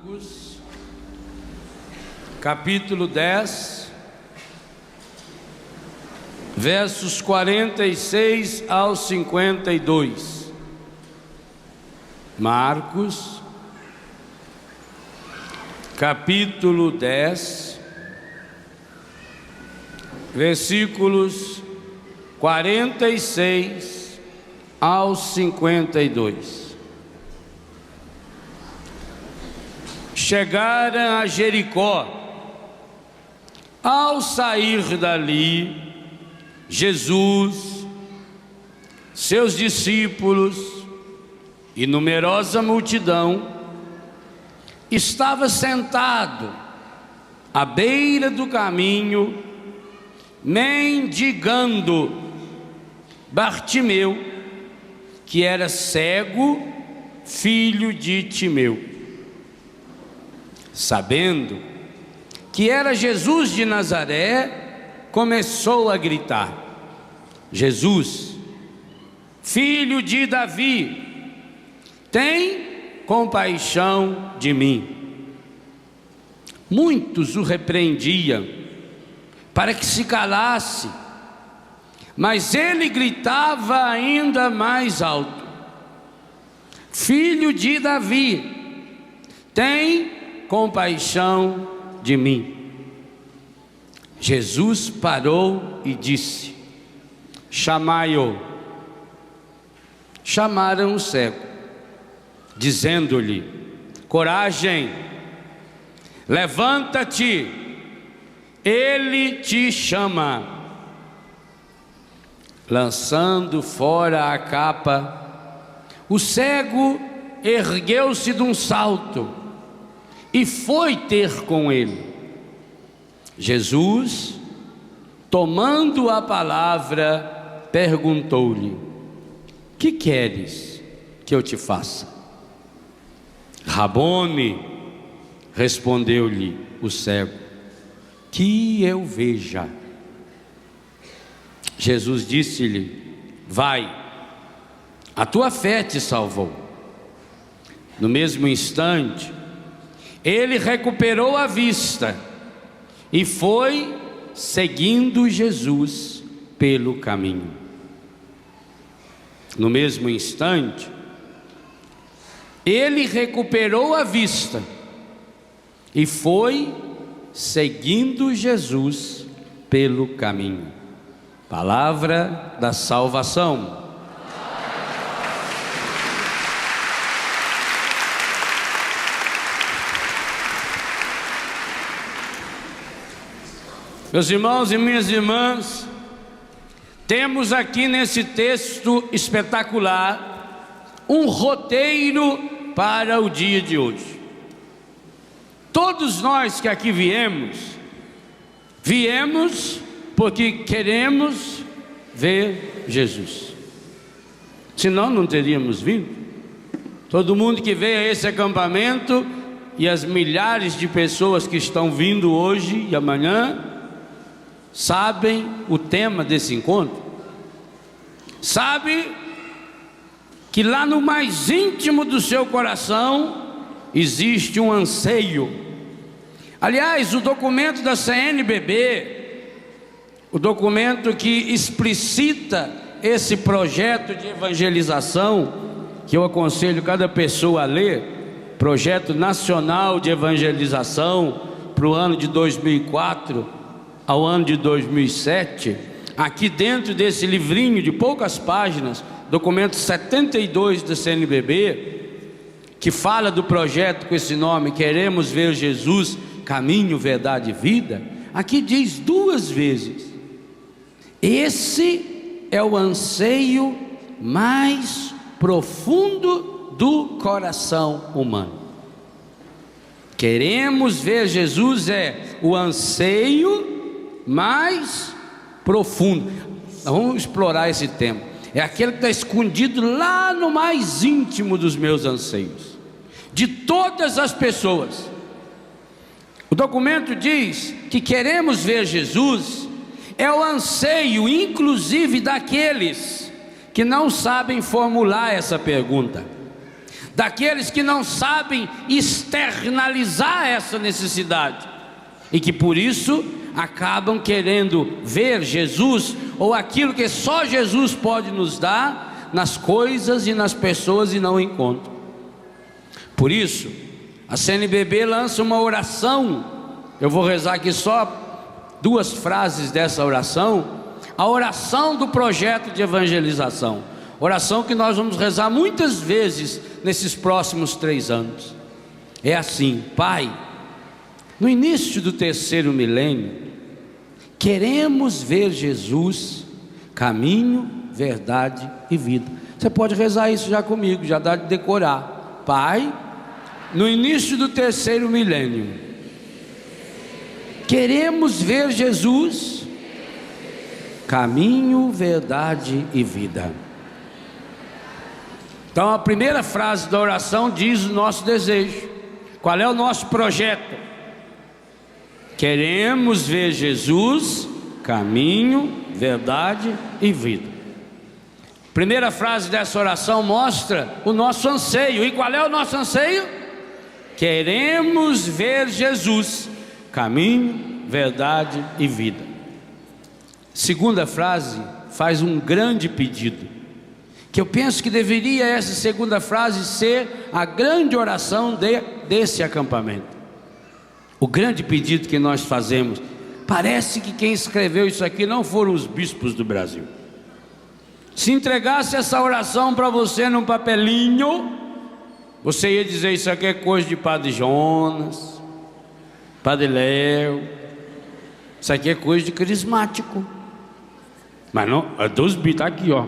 Marcos, capítulo 10, versos 46 ao 52. Marcos, capítulo 10, versículos 46 ao 52. Chegaram a Jericó. Ao sair dali, Jesus, seus discípulos e numerosa multidão estava sentado à beira do caminho, mendigando. Bartimeu, que era cego, filho de Timeu, sabendo que era Jesus de Nazaré, começou a gritar: Jesus, filho de Davi, tem compaixão de mim. Muitos o repreendiam para que se calasse, mas ele gritava ainda mais alto: Filho de Davi, tem compaixão de mim. Jesus parou e disse: chamai-o. Chamaram o cego, dizendo-lhe: coragem, levanta-te, ele te chama. Lançando fora a capa, o cego ergueu-se de um salto e foi ter com ele. Jesus, tomando a palavra, perguntou-lhe: que queres que eu te faça? Rabone, respondeu-lhe o cego, que eu veja. Jesus disse-lhe: vai, a tua fé te salvou. No mesmo instante, ele recuperou a vista e foi seguindo Jesus pelo caminho. No mesmo instante, ele recuperou a vista e foi seguindo Jesus pelo caminho. Palavra da salvação. Meus irmãos e minhas irmãs, temos aqui nesse texto espetacular um roteiro para o dia de hoje. Todos nós que aqui viemos porque queremos ver Jesus. Senão não teríamos vindo. Todo mundo que veio a esse acampamento e as milhares de pessoas que estão vindo hoje e amanhã sabem o tema desse encontro. Sabe que lá no mais íntimo do seu coração existe um anseio. Aliás, o documento da CNBB, o documento que explicita esse projeto de evangelização, que eu aconselho cada pessoa a ler, Projeto Nacional de Evangelização para o ano de 2004 ao ano de 2007, aqui dentro desse livrinho de poucas páginas, documento 72 da CNBB, que fala do projeto com esse nome, Queremos Ver Jesus, Caminho, Verdade e Vida, aqui diz duas vezes: esse é o anseio mais profundo do coração humano. Queremos ver Jesus é o anseio mais profundo. Vamos explorar esse tema. É aquele que está escondido lá no mais íntimo dos meus anseios, de todas as pessoas. O documento diz que queremos ver Jesus é o anseio, inclusive, daqueles que não sabem formular essa pergunta, daqueles que não sabem externalizar essa necessidade e que por isso acabam querendo ver Jesus ou aquilo que só Jesus pode nos dar nas coisas e nas pessoas e não encontram. Por isso, a CNBB lança uma oração. Eu vou rezar aqui só 2 frases dessa oração. A oração do projeto de evangelização, oração que nós vamos rezar muitas vezes nesses próximos 3 anos. É assim: Pai, no início do 3º milênio, queremos ver Jesus, caminho, verdade e vida. Você pode rezar isso já comigo, já dá de decorar. Pai, no início do 3º milênio, queremos ver Jesus, caminho, verdade e vida. Então a primeira frase da oração diz o nosso desejo. Qual é o nosso projeto? Queremos ver Jesus, caminho, verdade e vida. Primeira frase dessa oração mostra o nosso anseio. E qual é o nosso anseio? Queremos ver Jesus, caminho, verdade e vida. Segunda frase faz um grande pedido, que eu penso que deveria essa segunda frase ser a grande oração desse acampamento. O grande pedido que nós fazemos, parece que quem escreveu isso aqui não foram os bispos do Brasil. Se entregasse essa oração para você num papelinho, você ia dizer: isso aqui é coisa de Padre Jonas, Padre Léo, isso aqui é coisa de carismático. Mas não, é dos bispos, está aqui, ó.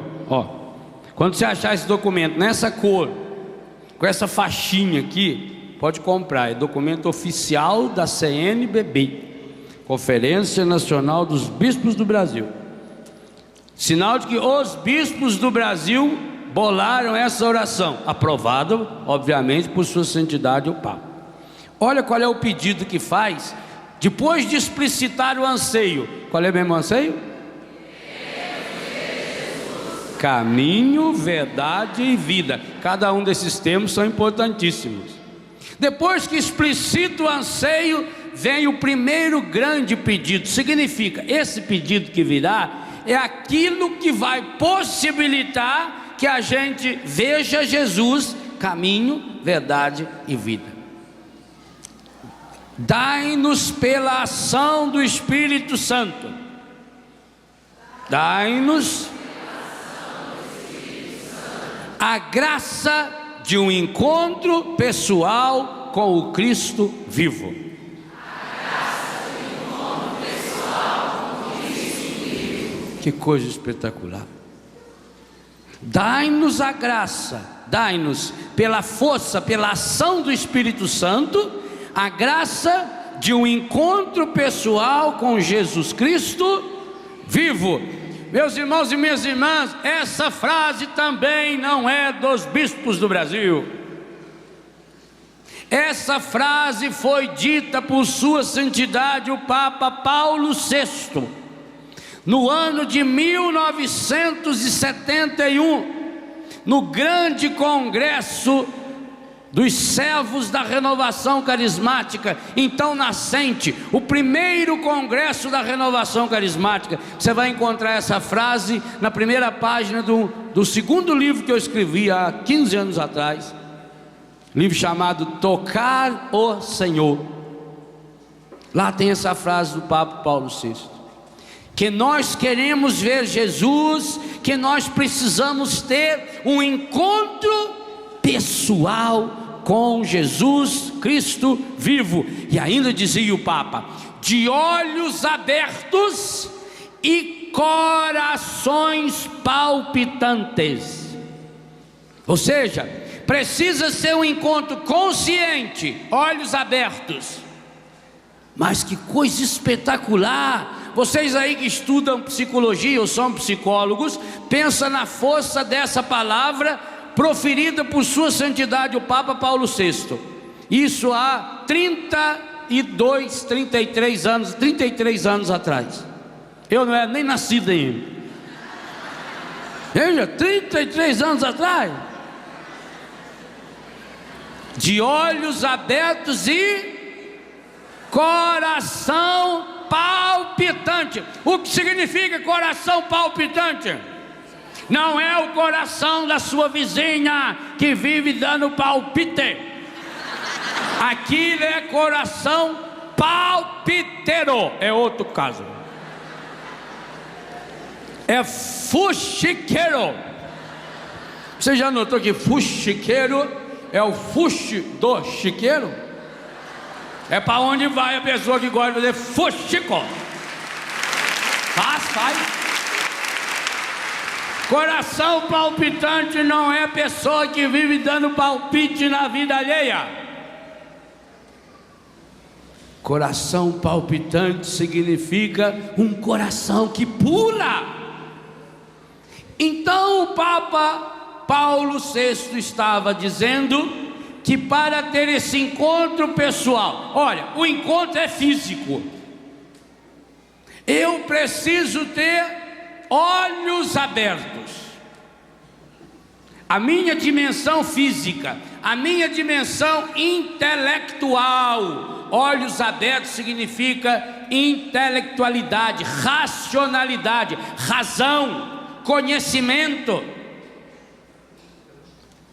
Quando você achar esse documento nessa cor, com essa faixinha aqui, pode comprar. É documento oficial da CNBB, Conferência Nacional dos Bispos do Brasil. Sinal de que os bispos do Brasil bolaram essa oração, aprovada, obviamente, por sua santidade o Papa. Olha qual é o pedido que faz, depois de explicitar o anseio. Qual é o mesmo anseio? Caminho, verdade e vida. Cada um desses termos são importantíssimos. Depois que explicita o anseio, vem o primeiro grande pedido. Significa, esse pedido que virá é aquilo que vai possibilitar que a gente veja Jesus, caminho, verdade e vida. Dai-nos pela ação do Espírito Santo. Dai-nos a graça de um encontro pessoal com o Cristo vivo. A graça de um encontro pessoal com o Cristo vivo. Que coisa espetacular. Dai-nos a graça, dai-nos pela força, pela ação do Espírito Santo, a graça de um encontro pessoal com Jesus Cristo vivo. Meus irmãos e minhas irmãs, essa frase também não é dos bispos do Brasil. Essa frase foi dita por sua santidade o Papa Paulo VI, no ano de 1971, no grande congresso dos servos da renovação carismática, então nascente, o primeiro congresso da renovação carismática. Você vai encontrar essa frase na primeira página do segundo livro que eu escrevi há 15 anos atrás, livro chamado Tocar o Senhor. Lá tem essa frase do Papa Paulo VI, que nós queremos ver Jesus, que nós precisamos ter um encontro pessoal com Jesus Cristo vivo. E ainda dizia o Papa: de olhos abertos e corações palpitantes. Ou seja, precisa ser um encontro consciente, olhos abertos. Mas que coisa espetacular! Vocês aí que estudam psicologia ou são psicólogos, pensa na força dessa palavra proferida por sua santidade o Papa Paulo VI. Isso há 33 anos atrás. Eu não era nem nascido ainda. Veja, 33 anos atrás. de olhos abertos e coração palpitante. O que significa coração palpitante? Não é o coração da sua vizinha que vive dando palpite. Aquilo é coração palpiteiro, é outro caso. É fuxiqueiro. Você já notou que fuxiqueiro é o fuxi do chiqueiro? É para onde vai a pessoa que gosta de fazer fuxico. Faz. Coração palpitante não é pessoa que vive dando palpite na vida alheia. Coração palpitante significa um coração que pula. Então o Papa Paulo VI estava dizendo que para ter esse encontro pessoal, olha, o encontro é físico. Eu preciso ter olhos abertos. A minha dimensão física, a minha dimensão intelectual. Olhos abertos significa intelectualidade, racionalidade, razão, conhecimento.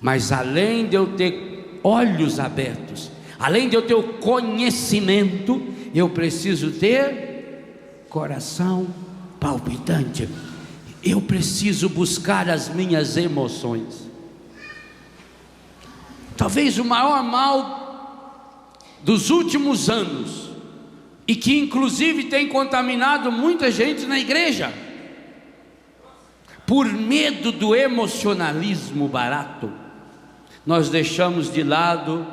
Mas além de eu ter olhos abertos, além de eu ter o conhecimento, eu preciso ter coração palpitante. Eu preciso buscar as minhas emoções. Talvez o maior mal dos últimos anos, e que inclusive tem contaminado muita gente na igreja, por medo do emocionalismo barato, nós deixamos de lado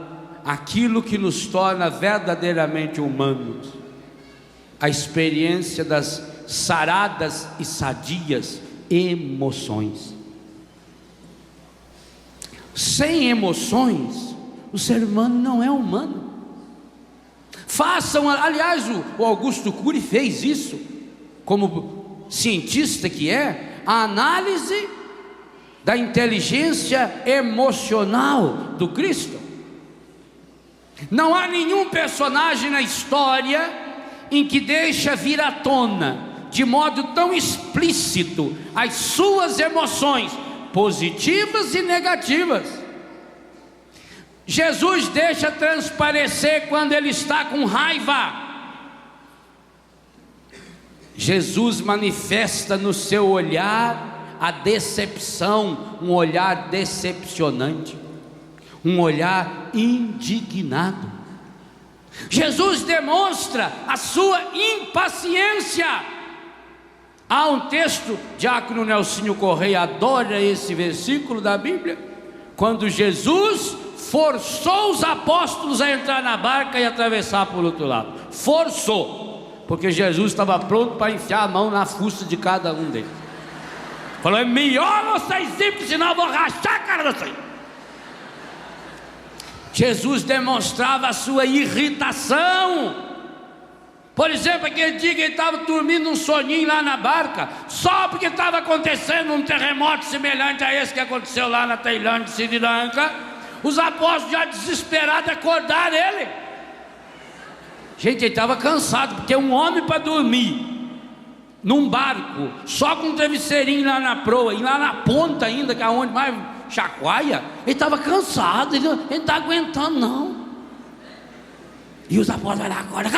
aquilo que nos torna verdadeiramente humanos, a experiência das saradas e sadias emoções. Sem emoções, o ser humano não é humano. Aliás, o Augusto Cury fez isso, como cientista que é, a análise da inteligência emocional do Cristo. Não há nenhum personagem na história em que deixa vir à tona de modo tão explícito as suas emoções, positivas e negativas. Jesus deixa transparecer quando ele está com raiva. Jesus manifesta no seu olhar a decepção, um olhar decepcionante, um olhar indignado. Jesus demonstra a sua impaciência. Há um texto, Diácono Nelsinho Correia adora esse versículo da Bíblia, quando Jesus forçou os apóstolos a entrar na barca e atravessar para o outro lado. Forçou, porque Jesus estava pronto para enfiar a mão na fuça de cada um deles. Falou: é melhor vocês ir, porque senão eu vou rachar a cara de vocês. Jesus demonstrava a sua irritação. Por exemplo, aquele dia que ele estava dormindo um soninho lá na barca, só porque estava acontecendo um terremoto semelhante a esse que aconteceu lá na Tailândia, Sri Lanka, os apóstolos já desesperados acordaram ele. Gente, ele estava cansado, porque um homem para dormir num barco, só com um travesseirinho lá na proa, e lá na ponta ainda, que é onde mais chacoalha, ele estava cansado, ele não está aguentando não. E os apóstolos vão lá agora,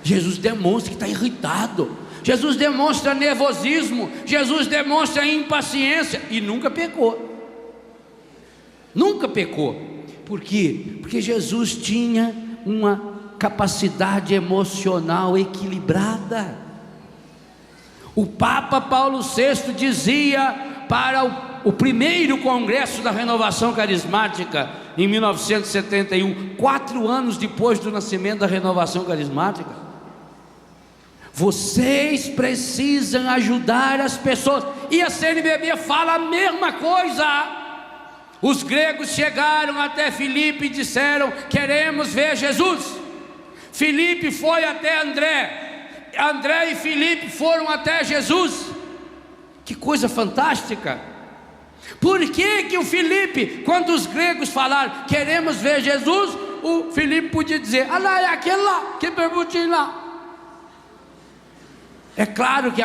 Jesus demonstra que está irritado, Jesus demonstra nervosismo, Jesus demonstra impaciência, e nunca pecou. Nunca pecou. Por quê? Porque Jesus tinha uma capacidade emocional equilibrada. O Papa Paulo VI dizia para o primeiro congresso da renovação carismática, em 1971, 4 anos depois do nascimento da renovação carismática: vocês precisam ajudar as pessoas. E a CNBB fala a mesma coisa. Os gregos chegaram até Filipe e disseram: queremos ver Jesus. Filipe foi até André, André e Filipe foram até Jesus. Que coisa fantástica! Por que que o Filipe, quando os gregos falaram, queremos ver Jesus, o Filipe podia dizer, ah lá, é aquele lá, que perguntinho lá. É claro que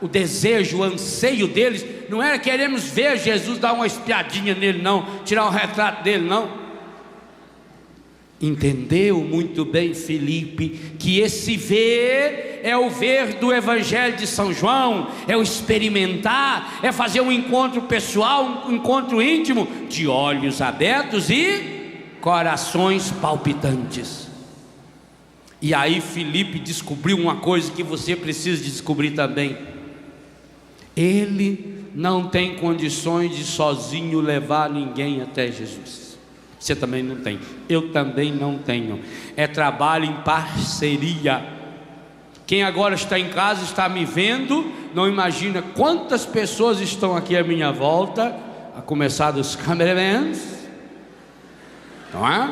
o desejo, o anseio deles, não era queremos ver Jesus, dar uma espiadinha nele não, tirar um retrato dele não. Entendeu muito bem Filipe, que esse ver é o ver do Evangelho de São João, é o experimentar, é fazer um encontro pessoal, um encontro íntimo, de olhos abertos e corações palpitantes. E aí Filipe descobriu uma coisa que você precisa descobrir também: ele não tem condições de sozinho levar ninguém até Jesus. Você também não tem, eu também não tenho. É trabalho em parceria. Quem agora está em casa, está me vendo, não imagina quantas pessoas estão aqui à minha volta, a começar dos cameramans, não é?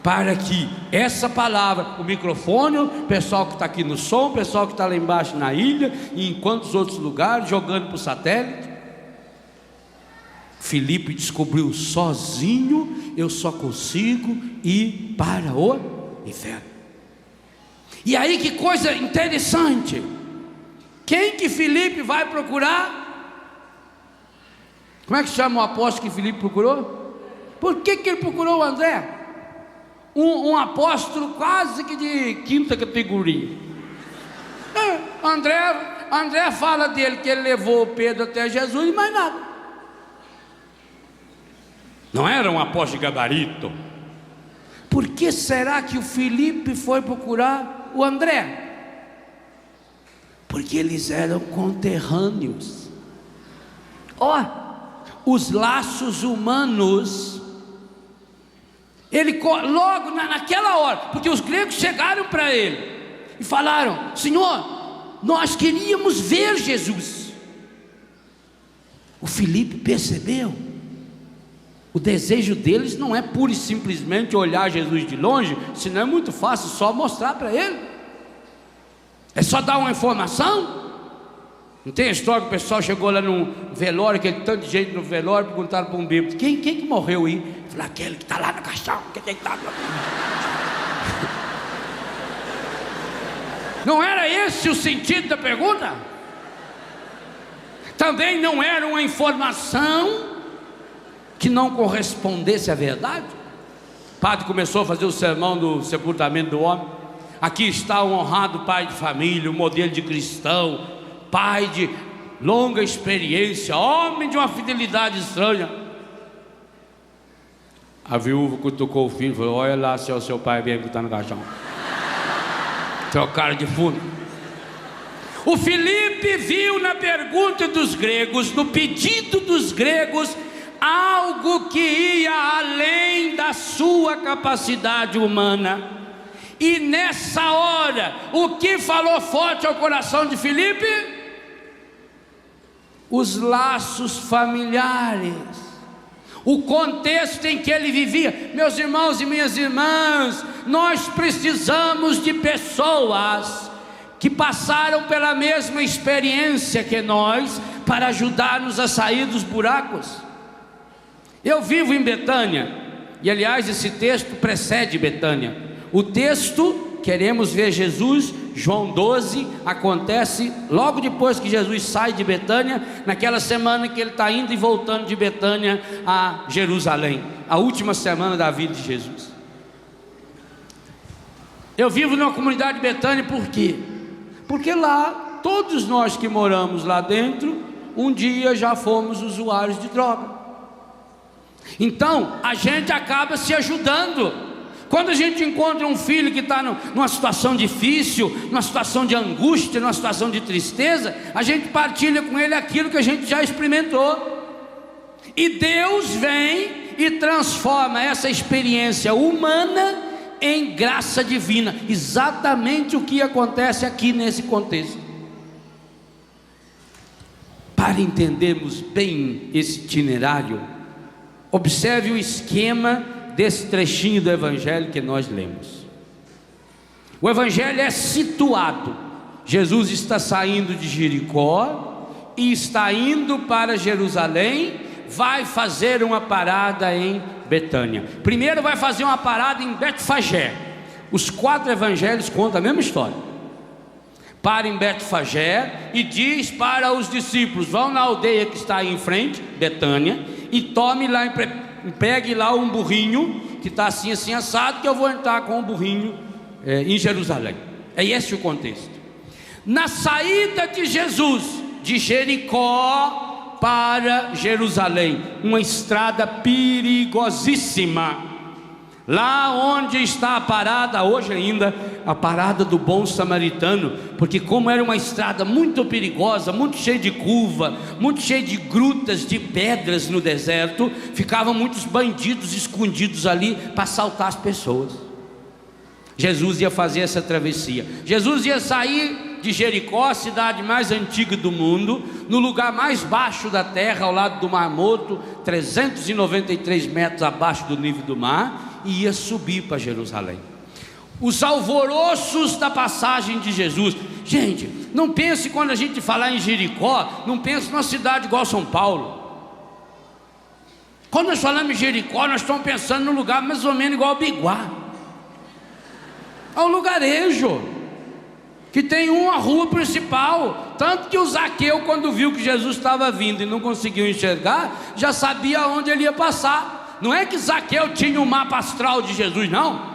Para que essa palavra, o microfone, o pessoal que está aqui no som, o pessoal que está lá embaixo na ilha, e em quantos outros lugares, jogando para o satélite. Filipe descobriu sozinho, eu só consigo ir para o inferno. E aí que coisa interessante, quem que Filipe vai procurar? Como é que chama o apóstolo que Filipe procurou? Por que ele procurou o André? Um apóstolo quase que de quinta categoria. André fala dele que ele levou Pedro até Jesus e mais nada. Não era um apóstolo de gabarito. Por que será que o Filipe foi procurar o André? Porque eles eram conterrâneos. Os laços humanos. Ele logo naquela hora, porque os gregos chegaram para ele e falaram: Senhor, nós queríamos ver Jesus. O Filipe percebeu. O desejo deles não é pura e simplesmente olhar Jesus de longe, senão é muito fácil só mostrar para ele. É só dar uma informação. Não tem a história que o pessoal chegou lá no velório, aquele tanto de gente no velório, perguntaram para um bêbado: quem que morreu aí? Falou: aquele que está lá no caixão, que está lá. Não era esse o sentido da pergunta? Também não era uma informação que não correspondesse à verdade. O padre começou a fazer o sermão do sepultamento do homem. Aqui está um honrado pai de família, um modelo de cristão, pai de longa experiência, homem de uma fidelidade estranha. A viúva cutucou o filho e falou: olha lá se é o seu pai mesmo que está no caixão. Trocaram de fundo. O Filipe viu na pergunta dos gregos, no pedido dos gregos, algo que ia além da sua capacidade humana. E nessa hora, o que falou forte ao coração de Filipe? Os laços familiares, o contexto em que ele vivia. Meus irmãos e minhas irmãs, nós precisamos de pessoas que passaram pela mesma experiência que nós, para ajudar-nos a sair dos buracos. Eu vivo em Betânia, e aliás esse texto precede Betânia. O texto, queremos ver Jesus, João 12, acontece logo depois que Jesus sai de Betânia, naquela semana que ele está indo e voltando de Betânia a Jerusalém, a última semana da vida de Jesus. Eu vivo numa comunidade de Betânia, por quê? Porque lá, todos nós que moramos lá dentro, um dia já fomos usuários de droga. Então, a gente acaba se ajudando. Quando a gente encontra um filho que está numa situação difícil, numa situação de angústia, numa situação de tristeza, a gente partilha com ele aquilo que a gente já experimentou. E Deus vem e transforma essa experiência humana em graça divina. Exatamente o que acontece aqui nesse contexto. Para entendermos bem esse itinerário, observe o esquema desse trechinho do Evangelho que nós lemos. O Evangelho é situado. Jesus está saindo de Jericó e está indo para Jerusalém, vai fazer uma parada em Betânia. Primeiro vai fazer uma parada em Betfagé. Os 4 evangelhos contam a mesma história. Para em Betfagé e diz para os discípulos: vão na aldeia que está aí em frente, Betânia, e tome lá, pegue lá um burrinho que está assim assado, que eu vou entrar com o burrinho em Jerusalém. É esse o contexto. Na saída de Jesus de Jericó para Jerusalém, uma estrada perigosíssima, lá onde está a parada hoje ainda, a parada do bom samaritano, porque como era uma estrada muito perigosa, muito cheia de curva, muito cheia de grutas, de pedras no deserto, ficavam muitos bandidos escondidos ali para assaltar as pessoas. Jesus ia fazer essa travessia. Jesus ia sair de Jericó, a cidade mais antiga do mundo, no lugar mais baixo da terra, ao lado do Mar Morto, 393 metros abaixo do nível do mar, e ia subir para Jerusalém. Os alvoroços da passagem de Jesus. Gente, não pense, quando a gente falar em Jericó, não pense numa cidade igual São Paulo. Quando nós falamos em Jericó, nós estamos pensando num lugar mais ou menos igual a Biguá. É um lugarejo que tem uma rua principal. Tanto que o Zaqueu, quando viu que Jesus estava vindo e não conseguiu enxergar, já sabia onde ele ia passar. Não é que Zaqueu tinha um mapa astral de Jesus, não.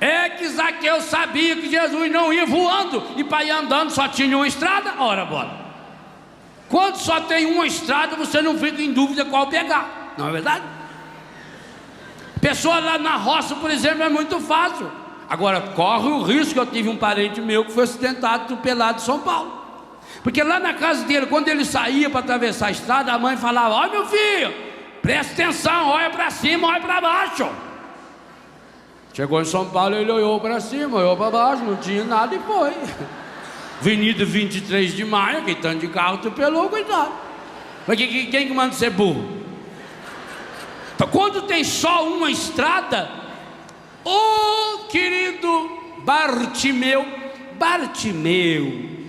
É que Zaqueu sabia que Jesus não ia voando, e para ir andando só tinha uma estrada. Ora, bora. Quando só tem uma estrada, você não fica em dúvida qual pegar, não é verdade? Pessoa lá na roça, por exemplo, é muito fácil. Agora, corre o risco. Eu tive um parente meu que foi acidentado, atropelado em São Paulo. Porque lá na casa dele, quando ele saía para atravessar a estrada, a mãe falava: ó, meu filho, presta atenção, olha para cima, olha para baixo. Chegou em São Paulo, ele olhou para cima, olhou para baixo, não tinha nada e foi. Avenida 23 de Maio, aquele tanto de carro atropelou, coitado. Mas quem que manda ser burro? Então, quando tem só uma estrada, querido Bartimeu,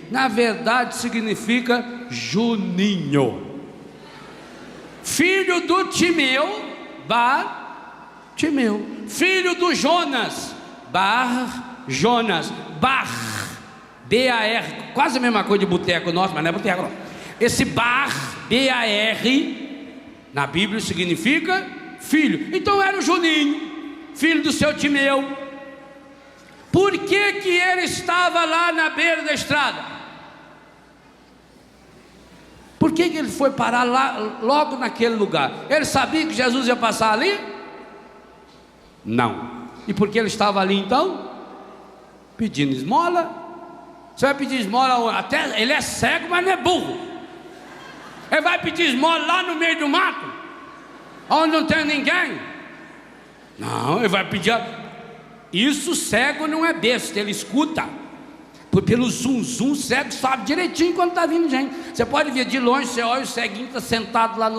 na verdade significa Juninho, filho do Timeu, Bartimeu, filho do Jonas, Jonas, B-A-R, quase a mesma coisa de boteco nosso, mas não é boteco não. Esse B-A-R, na Bíblia significa filho. Então era o Juninho, filho do seu Timeu. Por que que ele estava lá na beira da estrada? Por que que ele foi parar lá, logo naquele lugar? Ele sabia que Jesus ia passar ali? Não. E por que ele estava ali então? Pedindo esmola. Você vai pedir esmola, até ele é cego, mas não é burro. Ele vai pedir esmola lá no meio do mato, onde não tem ninguém? Não, ele vai pedir. Isso, cego não é besta, ele escuta. Pelo zum, cego sabe direitinho quando está vindo gente. Você pode ver de longe, você olha, o ceguinho está sentado lá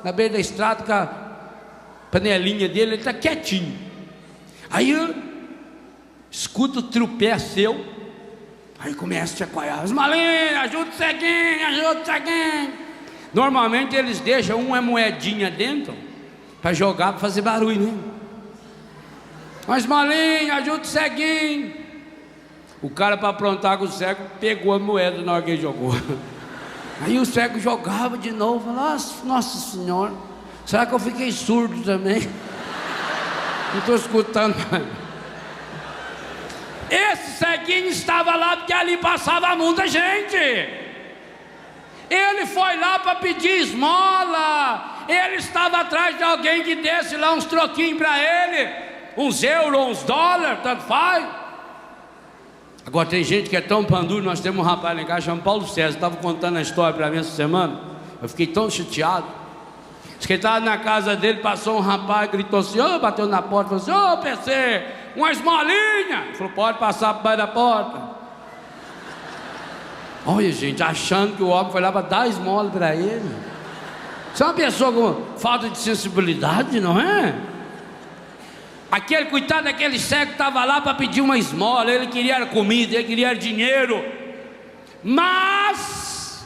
na beira da estrada com a panelinha dele, ele está quietinho. Aí escuta o tropé seu, aí começa a chacoalhar: os malinhos, ajuda o ceguinho. Normalmente eles deixam uma moedinha dentro para jogar, para fazer barulho, né? Mas malinho, ajuda o ceguinho. O cara, para aprontar com o cego, pegou a moeda na hora que ele jogou. Aí o cego jogava de novo, falava: nossa senhora, será que eu fiquei surdo também? Não estou escutando mais. Esse ceguinho estava lá porque ali passava muita gente. Ele foi lá para pedir esmola. Ele estava atrás de alguém que desse lá uns troquinhos para ele, uns euros, uns dólares, tanto faz. Agora tem gente que é tão panduro. Nós temos um rapaz lá em casa chamado Paulo César, estava contando a história para mim essa semana. Eu fiquei tão chateado. Diz que ele estava na casa dele, passou um rapaz, gritou assim, bateu na porta, falou assim: PC, uma esmolinha. Ele falou: pode passar por baixo da porta. Olha, gente, achando que o homem foi lá para dar esmola para ele. Você é uma pessoa com falta de sensibilidade, não é? Aquele, coitado daquele cego, estava lá para pedir uma esmola. Ele queria comida, ele queria dinheiro. Mas,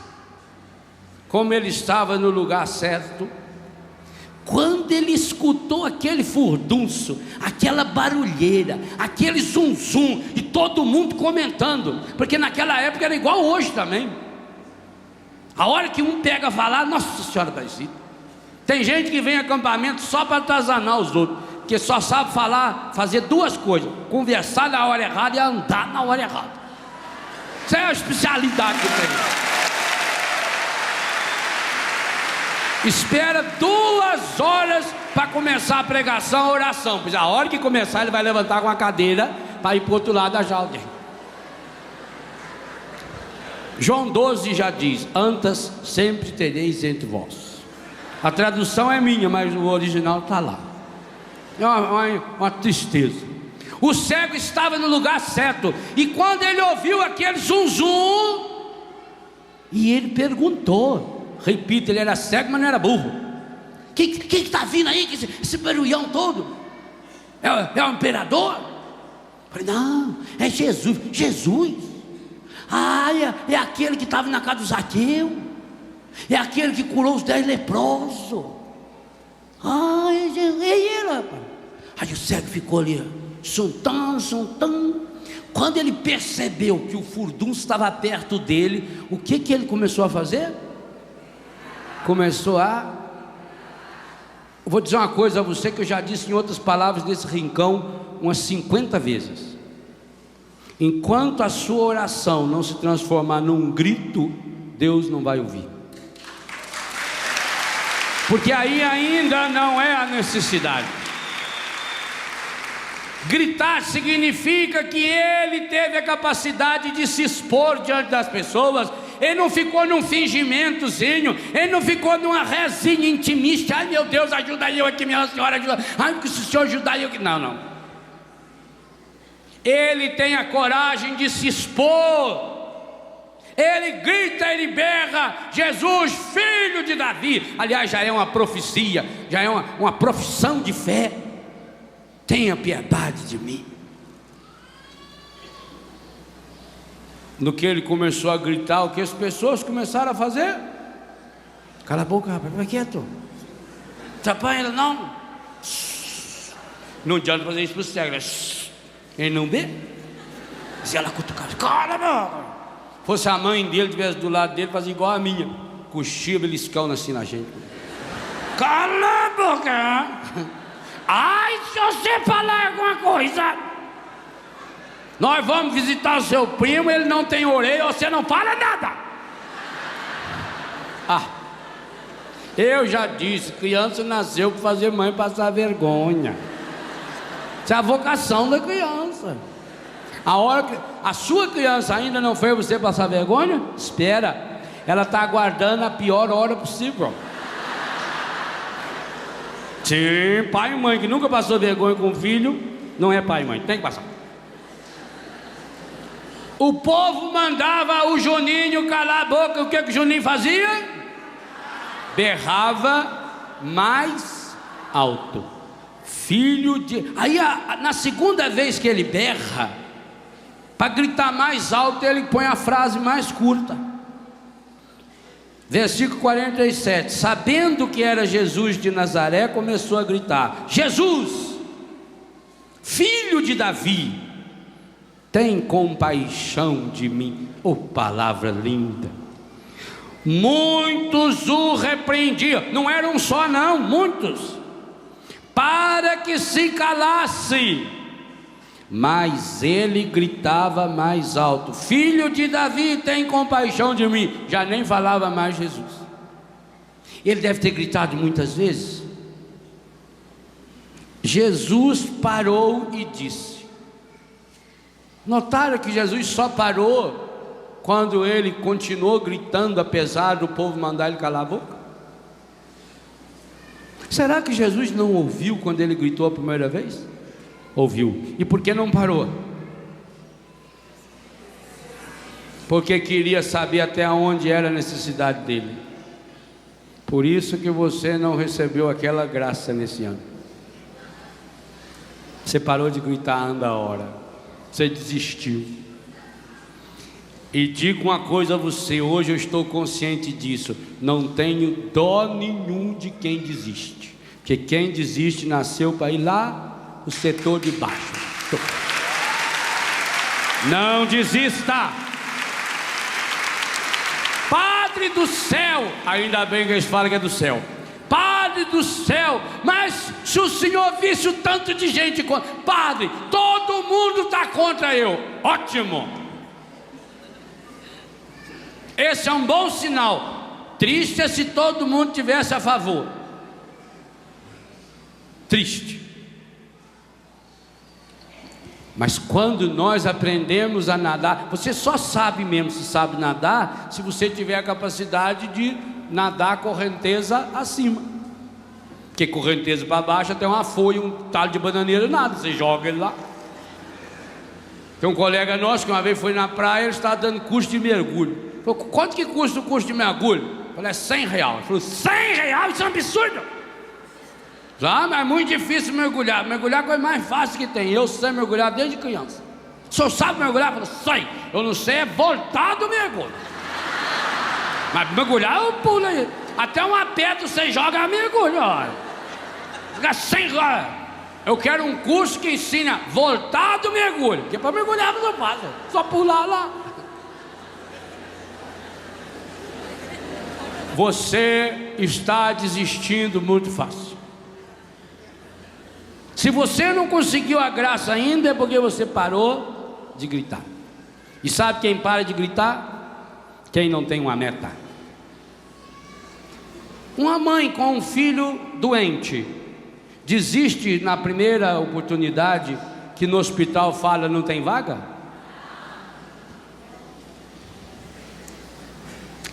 como ele estava no lugar certo, Quando ele escutou aquele furdunço, aquela barulheira, aquele zum zum, e todo mundo comentando, porque naquela época era igual hoje também. A hora que um pega a falar, Nossa Senhora Aparecida. Tem gente que vem em acampamento só para atazanar os outros, que só sabe falar, fazer duas coisas: conversar na hora errada e andar na hora errada. Isso é a especialidade que tem. Espera 2 horas para começar a pregação, a oração, pois a hora que começar ele vai levantar com a cadeira para ir para o outro lado da jaula. João 12 já diz: antas sempre tereis entre vós. A tradução é minha, mas o original está lá. É uma tristeza. O cego estava no lugar certo, e quando ele ouviu aquele zum zum, e ele perguntou, repito, ele era cego, mas não era burro. Quem está vindo aí, esse barulhão todo? É o imperador? Eu falei: não, é Jesus. Jesus? Ah, é aquele que estava na casa do Zaqueu, é aquele que curou os 10 leprosos. Ah, é ele, rapaz. Aí o cego ficou ali, suntando. Quando ele percebeu que o furdunço estava perto dele, o que ele começou a fazer? Começou a... Eu vou dizer uma coisa a você que eu já disse em outras palavras nesse rincão umas 50 vezes. Enquanto a sua oração não se transformar num grito, Deus não vai ouvir. Porque aí ainda não é a necessidade. Gritar significa que ele teve a capacidade de se expor diante das pessoas. Ele não ficou num fingimentozinho, ele não ficou numa rezinha intimista. Ai, meu Deus, ajuda eu aqui, minha senhora, ajuda. Ai, que se o senhor ajudar eu aqui. Não. Ele tem a coragem de se expor. Ele grita, ele berra: Jesus, filho de Davi. Aliás, já é uma profecia, já é uma profissão de fé. Tenha piedade de mim. No que ele começou a gritar, o que as pessoas começaram a fazer? Cala a boca, rapaz, fica quieto. Atrapalha ele não. Não adianta fazer isso para o cego. Ele não vê. Se ela cutucava, cala a boca. Fosse a mãe dele, tivesse do lado dele, fazia igual a minha. Cochia, beliscando assim na gente. Cala a boca. Ai, se você falar alguma coisa, nós vamos visitar o seu primo, ele não tem orelha, você não fala nada. Eu já disse, criança nasceu para fazer mãe passar vergonha. Isso é a vocação da criança. A hora que a sua criança ainda não fez você passar vergonha, espera, ela está aguardando a pior hora possível. Sim, pai e mãe que nunca passou vergonha com o filho, não é pai e mãe, tem que passar. O povo mandava o Juninho calar a boca. O que o Juninho fazia? Berrava mais alto. Filho de... Aí na segunda vez que ele berra, para gritar mais alto, ele põe a frase mais curta. Versículo 47. Sabendo que era Jesus de Nazaré, começou a gritar: Jesus, filho de Davi, tem compaixão de mim. Oh, palavra linda. Muitos o repreendiam, não era um só não, muitos, para que se calasse, mas ele gritava mais alto: filho de Davi, tem compaixão de mim. Já nem falava mais Jesus. Ele deve ter gritado muitas vezes. Jesus parou e disse. Notaram que Jesus só parou quando ele continuou gritando, apesar do povo mandar ele calar a boca? Será que Jesus não ouviu quando ele gritou a primeira vez? Ouviu. E por que não parou? Porque queria saber até onde era a necessidade dele. Por isso que você não recebeu aquela graça nesse ano. Você parou de gritar anda a hora. Você desistiu. E digo uma coisa a você, hoje eu estou consciente disso: não tenho dó nenhum de quem desiste. Porque quem desiste nasceu para ir lá no setor de baixo. Não desista. Padre do céu, ainda bem que eles falam que é do céu. Padre do céu, mas se o senhor visse o tanto de gente contra, padre, todo mundo está contra eu. Ótimo. Esse é um bom sinal. Triste é se todo mundo tivesse a favor. Triste. Mas quando nós aprendemos a nadar, você só sabe mesmo se sabe nadar se você tiver a capacidade de nadar a correnteza acima. Porque correnteza para baixo até uma folha, um talo de bananeira, nada, você joga ele lá. Tem um colega nosso que uma vez foi na praia, ele estava dando curso de mergulho. Falou, quanto que custa o curso de mergulho? Eu falei, é R$100. Ele falou, R$100? Isso é um absurdo. Ah, mas é muito difícil mergulhar. Mergulhar é a coisa mais fácil que tem. Eu sei mergulhar desde criança. O senhor sabe mergulhar? Eu falei, sei. Eu não sei é voltar do mergulho. Mas mergulhar eu pulo aí. Até uma pedra você joga mergulho. Fica R$100. Eu quero um curso que ensina voltar do mergulho. Porque para mergulhar você não faz. Só pular lá. Você está desistindo muito fácil. Se você não conseguiu a graça ainda, é porque você parou de gritar. E sabe quem para de gritar? Quem não tem uma meta. Uma mãe com um filho doente desiste na primeira oportunidade que no hospital fala não tem vaga?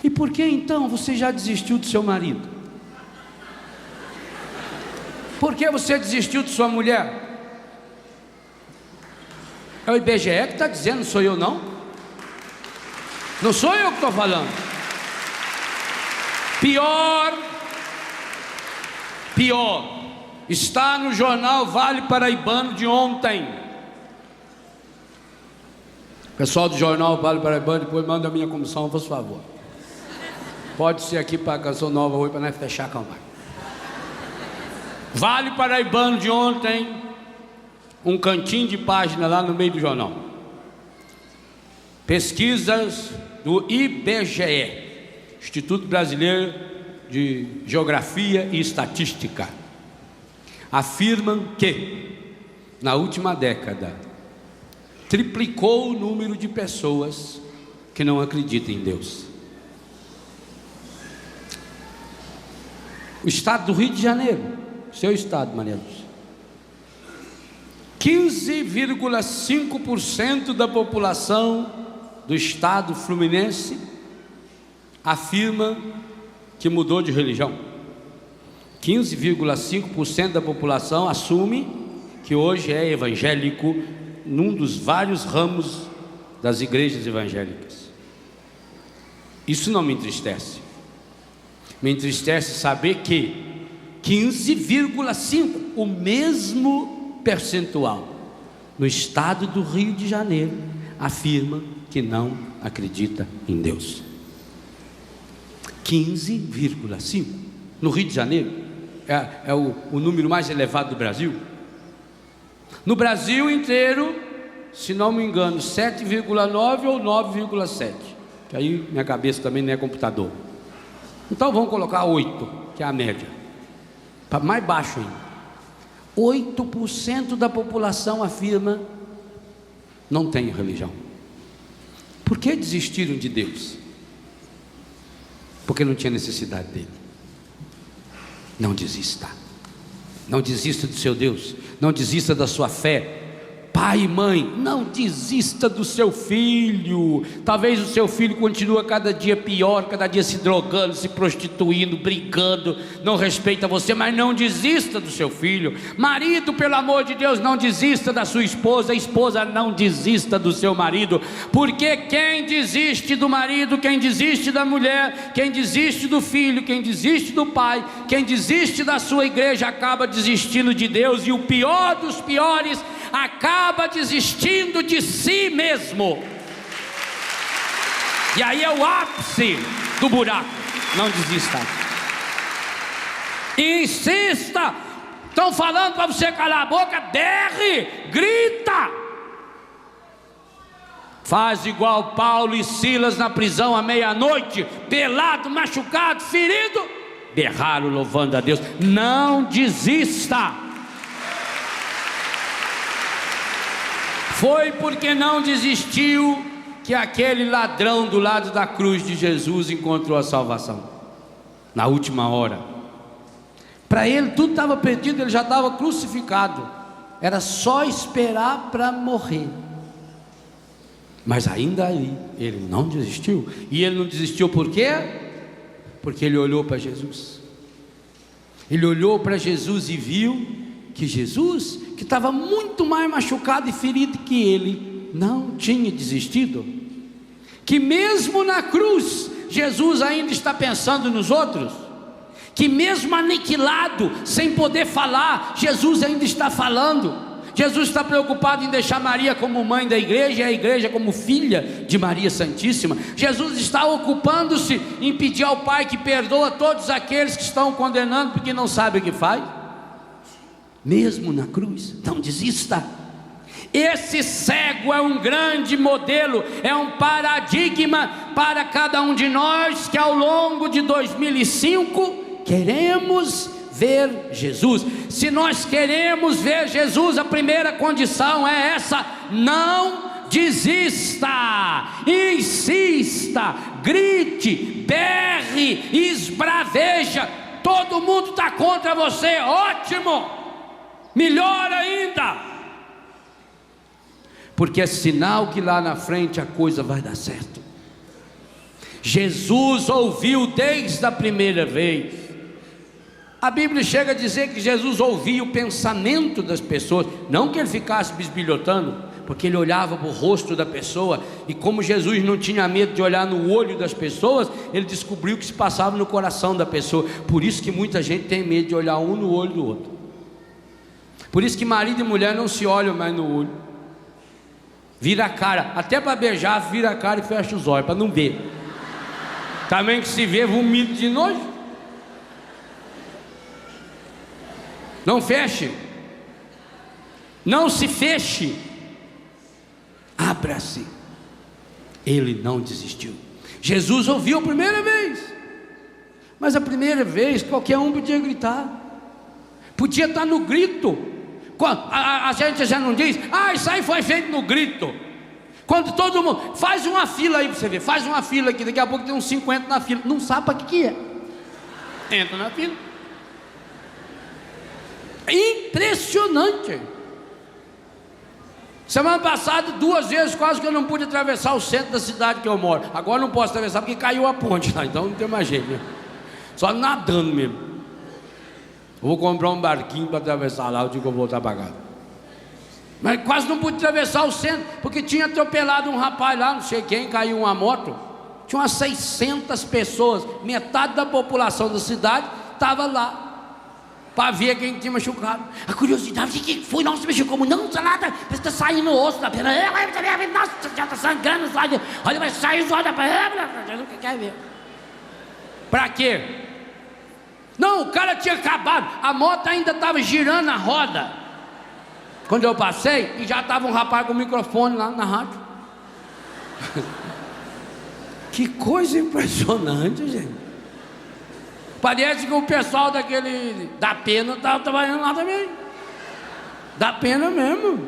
E por que então você já desistiu do seu marido? Por que você desistiu de sua mulher? É o IBGE que está dizendo, não sou eu não. Não sou eu que estou falando. Pior, está no jornal Vale Paraibano de ontem. Pessoal do jornal Vale Paraibano, depois manda a minha comissão, por favor. Pode ser aqui para a Canção Nova hoje, para nós fechar a campanha. Vale Paraibano de ontem, um cantinho de página lá no meio do jornal. Pesquisas do IBGE, Instituto Brasileiro de Geografia e Estatística, afirmam que na última década triplicou o número de pessoas que não acreditam em Deus. O estado do Rio de Janeiro, seu estado, Maria Lúcia, 15,5% da população do estado fluminense afirma que mudou de religião. 15,5% da população assume que hoje é evangélico num dos vários ramos das igrejas evangélicas. Isso não me entristece. Me entristece saber que 15,5%, o mesmo percentual, no estado do Rio de Janeiro, afirma que não acredita em Deus. 15,5%. No Rio de Janeiro, é o número mais elevado do Brasil. No Brasil inteiro, se não me engano, 7,9% ou 9,7%. Que aí minha cabeça também não é computador. Então vamos colocar 8%, que é a média. Para mais baixo ainda. 8% da população afirma não tem religião. Por que desistiram de Deus? Porque não tinha necessidade dele. Não desista. Não desista do seu Deus. Não desista da sua fé. Pai e mãe, não desista do seu filho. Talvez o seu filho continue cada dia pior, cada dia se drogando, se prostituindo, brigando, não respeita você, mas não desista do seu filho. Marido, pelo amor de Deus, não desista da sua esposa. Esposa, não desista do seu marido, porque quem desiste do marido, quem desiste da mulher, quem desiste do filho, quem desiste do pai, quem desiste da sua igreja, acaba desistindo de Deus, e o pior dos piores, acaba desistindo de si mesmo. E aí é o ápice do buraco. Não desista. Insista. Estão falando para você calar a boca, berre, grita. Faz igual Paulo e Silas na prisão à meia-noite, pelado, machucado, ferido, berraram louvando a Deus. Não desista. Foi porque não desistiu que aquele ladrão do lado da cruz de Jesus encontrou a salvação, na última hora. Para ele tudo estava perdido, ele já estava crucificado, era só esperar para morrer. Mas ainda ali, ele não desistiu. E ele não desistiu por quê? Porque ele olhou para Jesus. Ele olhou para Jesus e viu que Jesus, que estava muito mais machucado e ferido que ele, não tinha desistido. Que mesmo na cruz, Jesus ainda está pensando nos outros. Que mesmo aniquilado, sem poder falar, Jesus ainda está falando. Jesus está preocupado em deixar Maria como mãe da igreja e a igreja como filha de Maria Santíssima. Jesus está ocupando-se em pedir ao Pai que perdoa todos aqueles que estão condenando porque não sabem o que faz. Mesmo na cruz, não desista. Esse cego é um grande modelo, é um paradigma para cada um de nós que ao longo de 2005 queremos ver Jesus. Se nós queremos ver Jesus, a primeira condição é essa: não desista, insista, grite, berre, esbraveja. Todo mundo está contra você, ótimo, melhor ainda, porque é sinal que lá na frente a coisa vai dar certo. Jesus ouviu desde a primeira vez. A Bíblia chega a dizer que Jesus ouvia o pensamento das pessoas, não que ele ficasse bisbilhotando, porque ele olhava para o rosto da pessoa, e como Jesus não tinha medo de olhar no olho das pessoas, ele descobriu o que se passava no coração da pessoa. Por isso que muita gente tem medo de olhar um no olho do outro. Por isso que marido e mulher não se olham mais no olho, vira a cara, até para beijar vira a cara e fecha os olhos para não ver. Também que se vê vomito de nojo. Não feche, não se feche, abra-se. Ele não desistiu. Jesus ouviu a primeira vez, mas a primeira vez qualquer um podia gritar, podia estar no grito. A gente já não diz, isso aí foi feito no grito. Quando todo mundo, faz uma fila aí para você ver, faz uma fila aqui, daqui a pouco tem uns 50 na fila, não sabe para que é, entra na fila. Impressionante. Semana passada 2 vezes quase que eu não pude atravessar o centro da cidade que eu moro. Agora não posso atravessar porque caiu a ponte lá, então não tem mais jeito, né? Só nadando mesmo. Eu vou comprar um barquinho para atravessar lá o dia que eu voltar para casa. Mas quase não pude atravessar o centro porque tinha atropelado um rapaz lá, não sei quem, caiu uma moto. Tinha umas 600 pessoas, metade da população da cidade estava lá para ver quem tinha machucado. A curiosidade, o que foi? Não, se mexeu como? Não, não nada, está saindo o osso da perna. Nossa, já está sangrando, olha, vai sair os olhos da perna. Quer ver? Para quê? Não, o cara tinha acabado, a moto ainda estava girando a roda quando eu passei, e já estava um rapaz com o microfone lá na rádio. Que coisa impressionante, gente. Parece que o pessoal da pena estava trabalhando lá também. Da pena mesmo.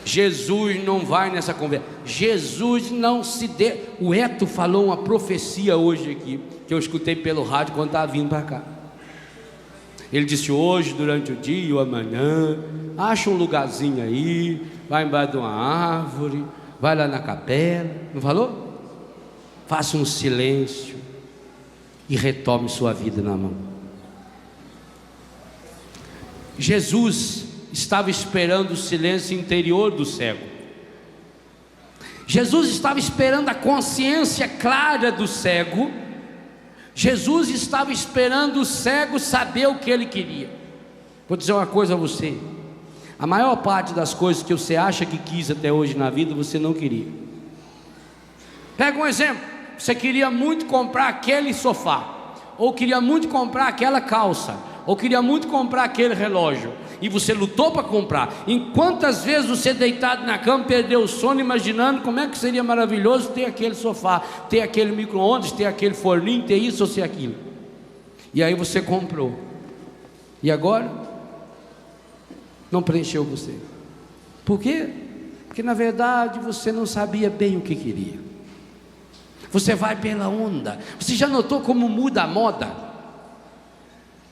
Jesus não vai nessa conversa. Jesus não se dê. O Eto falou uma profecia hoje aqui, que eu escutei pelo rádio quando estava vindo para cá. Ele disse: hoje, durante o dia ou amanhã, acha um lugarzinho aí, vai embaixo de uma árvore, vai lá na capela. Não falou? Faça um silêncio e retome sua vida na mão. Jesus estava esperando o silêncio interior do cego. Jesus estava esperando a consciência clara do cego. Jesus estava esperando o cego saber o que ele queria. Vou dizer uma coisa a você: a maior parte das coisas que você acha que quis até hoje na vida, você não queria. Pega um exemplo. Você queria muito comprar aquele sofá. ou queria muito comprar aquela calça, ou queria muito comprar aquele relógio, e você lutou para comprar. Em quantas vezes você deitado na cama perdeu o sono imaginando como é que seria maravilhoso ter aquele sofá, ter aquele micro-ondas, ter aquele forninho, ter isso ou ser aquilo. E aí você comprou. E agora não preencheu você. Por quê? Porque na verdade você não sabia bem o que queria. Você vai pela onda. Você já notou como muda a moda?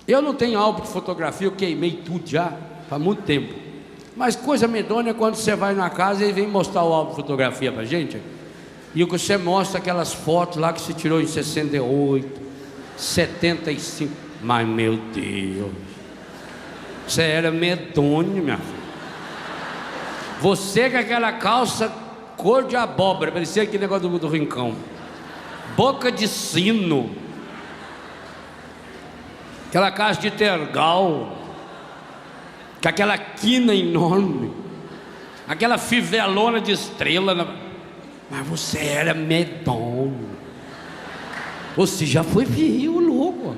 Eu não tenho álbum de fotografia, eu queimei tudo já, faz muito tempo. Mas coisa medonha é quando você vai na casa e vem mostrar o álbum de fotografia pra gente. E o que você mostra aquelas fotos lá que você tirou em 68, 75. Mas meu Deus, você era medonho, minha filha. Você com aquela calça cor de abóbora, parecia aquele negócio do Rincão. Boca de sino. Aquela caixa de tergal, com aquela quina enorme, aquela fivelona de estrela. Mas você era medonho. Você já foi feio, louco.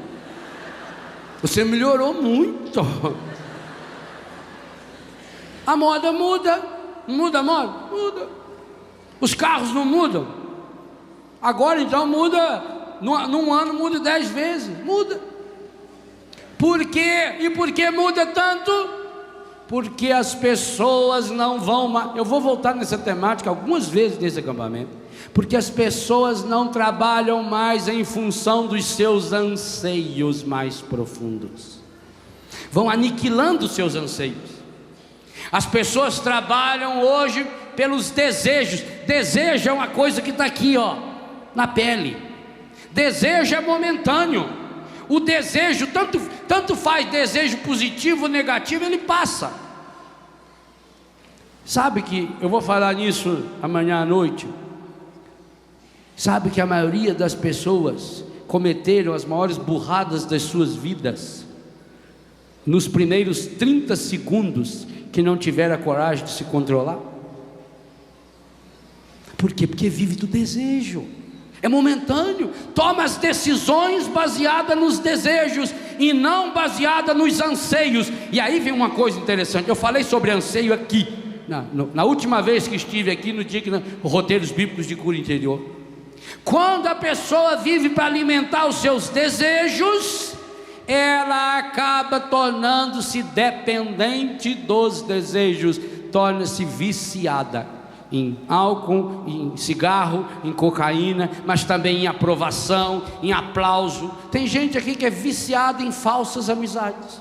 Você melhorou muito. A moda muda. Muda a moda? Muda. Os carros não mudam. Agora então muda. Num ano muda 10 vezes. Muda. Por quê? E por que muda tanto? Porque as pessoas não vão mais. Eu vou voltar nessa temática algumas vezes nesse acampamento. Porque as pessoas não trabalham mais em função dos seus anseios mais profundos. Vão aniquilando os seus anseios. As pessoas trabalham hoje pelos desejos. Desejo é uma coisa que está aqui, ó, na pele. Desejo é momentâneo. O desejo, tanto faz desejo positivo ou negativo, ele passa. Sabe que, eu vou falar nisso amanhã à noite. Sabe que a maioria das pessoas cometeram as maiores burradas das suas vidas nos primeiros 30 segundos que não tiveram a coragem de se controlar? Por quê? Porque vive do desejo. É momentâneo, toma as decisões baseadas nos desejos e não baseada nos anseios. E aí vem uma coisa interessante. Eu falei sobre anseio aqui na última vez que estive aqui, no dia que Roteiros Bíblicos de Cura Interior. Quando a pessoa vive para alimentar os seus desejos, ela acaba tornando-se dependente dos desejos, torna-se viciada em álcool, em cigarro, em cocaína, mas também em aprovação, em aplauso. Tem gente aqui que é viciada em falsas amizades,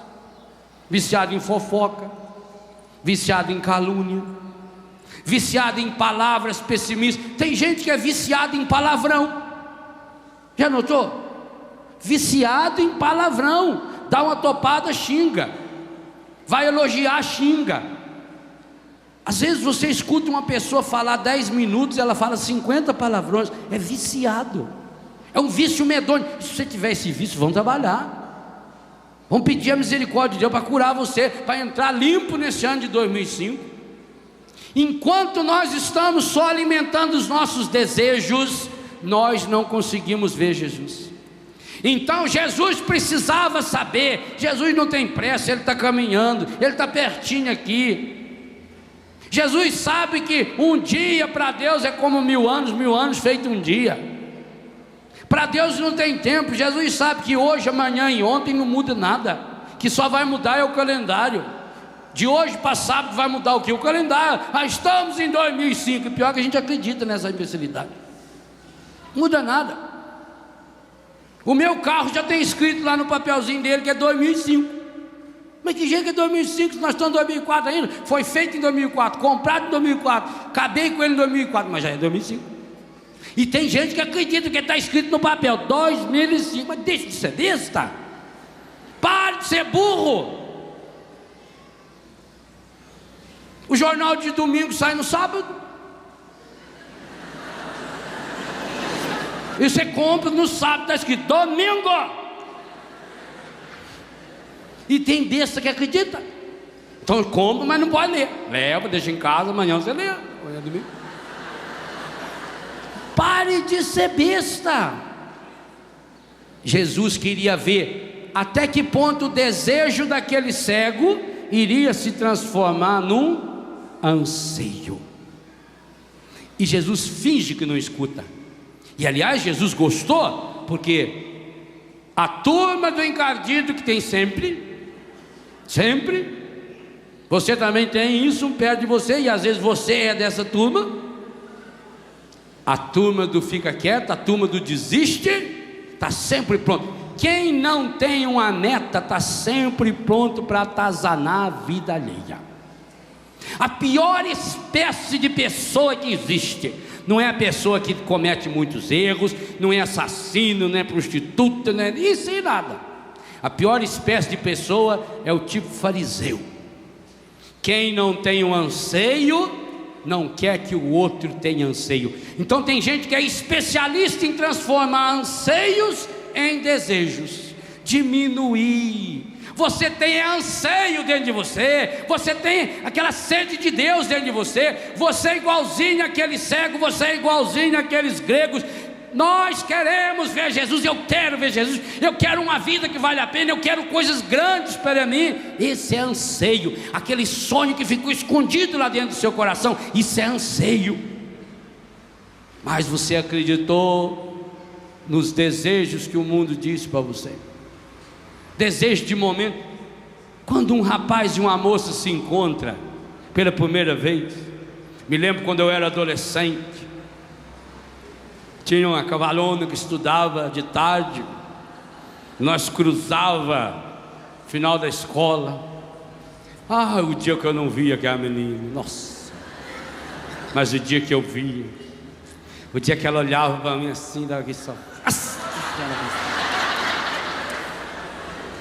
viciada em fofoca, viciada em calúnia, viciada em palavras pessimistas. Tem gente que é viciada em palavrão. Já notou? Viciado em palavrão. Dá uma topada, xinga. Vai elogiar, xinga. Às vezes você escuta uma pessoa falar 10 minutos, ela fala 50 palavrões. É viciado. É um vício medonho. Se você tiver esse vício, vão trabalhar. Vão pedir a misericórdia de Deus para curar você, para entrar limpo nesse ano de 2005. Enquanto nós estamos só alimentando os nossos desejos, nós não conseguimos ver Jesus. Então Jesus precisava saber. Jesus não tem pressa, Ele está caminhando, Ele está pertinho aqui. Jesus sabe que um dia para Deus é como 1000 anos feito um dia. Para Deus não tem tempo. Jesus sabe que hoje, amanhã e ontem não muda nada. Que só vai mudar é o calendário. De hoje para sábado vai mudar o que? O calendário. Estamos em 2005. E pior que a gente acredita nessa imbecilidade. Muda nada. O meu carro já tem escrito lá no papelzinho dele que é 2005. Mas que jeito que é 2005, nós estamos em 2004 ainda? Foi feito em 2004, comprado em 2004, acabei com ele em 2004, mas já é 2005. E tem gente que acredita que está escrito no papel 2005, mas deixa de ser besta. Pare de ser burro. O jornal de domingo sai no sábado. E você compra no sábado, está escrito domingo. E tem besta que acredita. Então compra, mas não pode ler. Leva, deixa em casa, amanhã você lê. Pare de ser besta. Jesus queria ver até que ponto o desejo daquele cego iria se transformar num anseio. E Jesus finge que não escuta. E aliás, Jesus gostou, porque a turma do encardido que tem sempre, você também tem isso perto de você, e às vezes você é dessa turma. A turma do fica quieto, a turma do desiste, está sempre pronto. Quem não tem uma meta está sempre pronto para atazanar a vida alheia. A pior espécie de pessoa que existe não é a pessoa que comete muitos erros, não é assassino, não é prostituta, não é isso e nada. A pior espécie de pessoa é o tipo fariseu. Quem não tem um anseio, não quer que o outro tenha anseio. Então tem gente que é especialista em transformar anseios em desejos, diminuir. Você tem anseio dentro de você, você tem aquela sede de Deus dentro de você, você é igualzinho àquele cego, você é igualzinho àqueles gregos. Nós queremos ver Jesus, eu quero ver Jesus, eu quero uma vida que vale a pena, eu quero coisas grandes para mim. Esse é anseio, aquele sonho que ficou escondido lá dentro do seu coração, isso é anseio. Mas você acreditou nos desejos que o mundo disse para você, desejo de momento. Quando um rapaz e uma moça se encontram pela primeira vez, me lembro quando eu era adolescente, tinha uma cavalona que estudava de tarde, nós cruzava final da escola. O dia que eu não via aquela menina, nossa, mas o dia que eu via, o dia que ela olhava para mim assim, dava aqui só,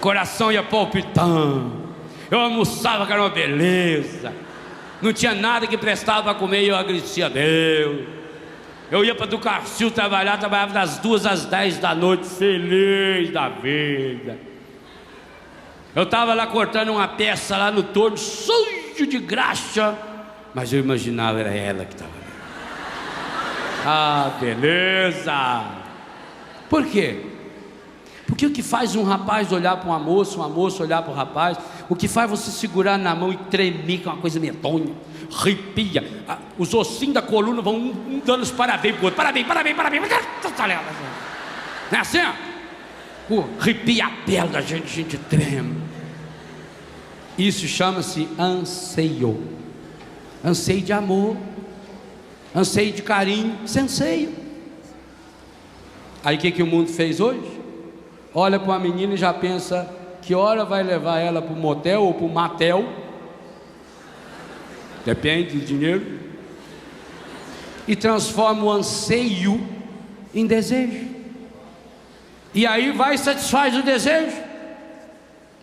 coração ia palpitando, eu almoçava que era uma beleza, não tinha nada que prestava para comer e eu agradecia a Deus. Eu ia para Ducarcil trabalhava das 2 às 10 da noite, feliz da vida. Eu estava lá cortando uma peça lá no torno, sujo de graxa, mas eu imaginava era ela que estava ali. Beleza. Por quê? Porque o que faz um rapaz olhar para uma moça olhar para o rapaz, o que faz você segurar na mão e tremer, que é uma coisa medonha, arrepia, os ossinhos da coluna vão um dando os parabéns pro outro, parabéns, não é assim? Arrepia a pele da gente, a gente treme. Isso chama-se anseio, anseio de amor, anseio de carinho, isso é anseio. Aí o que o mundo fez hoje? Olha para uma menina e já pensa que hora vai levar ela para o motel ou para o matel, depende do dinheiro, e transforma o anseio em desejo, e aí vai e satisfaz o desejo.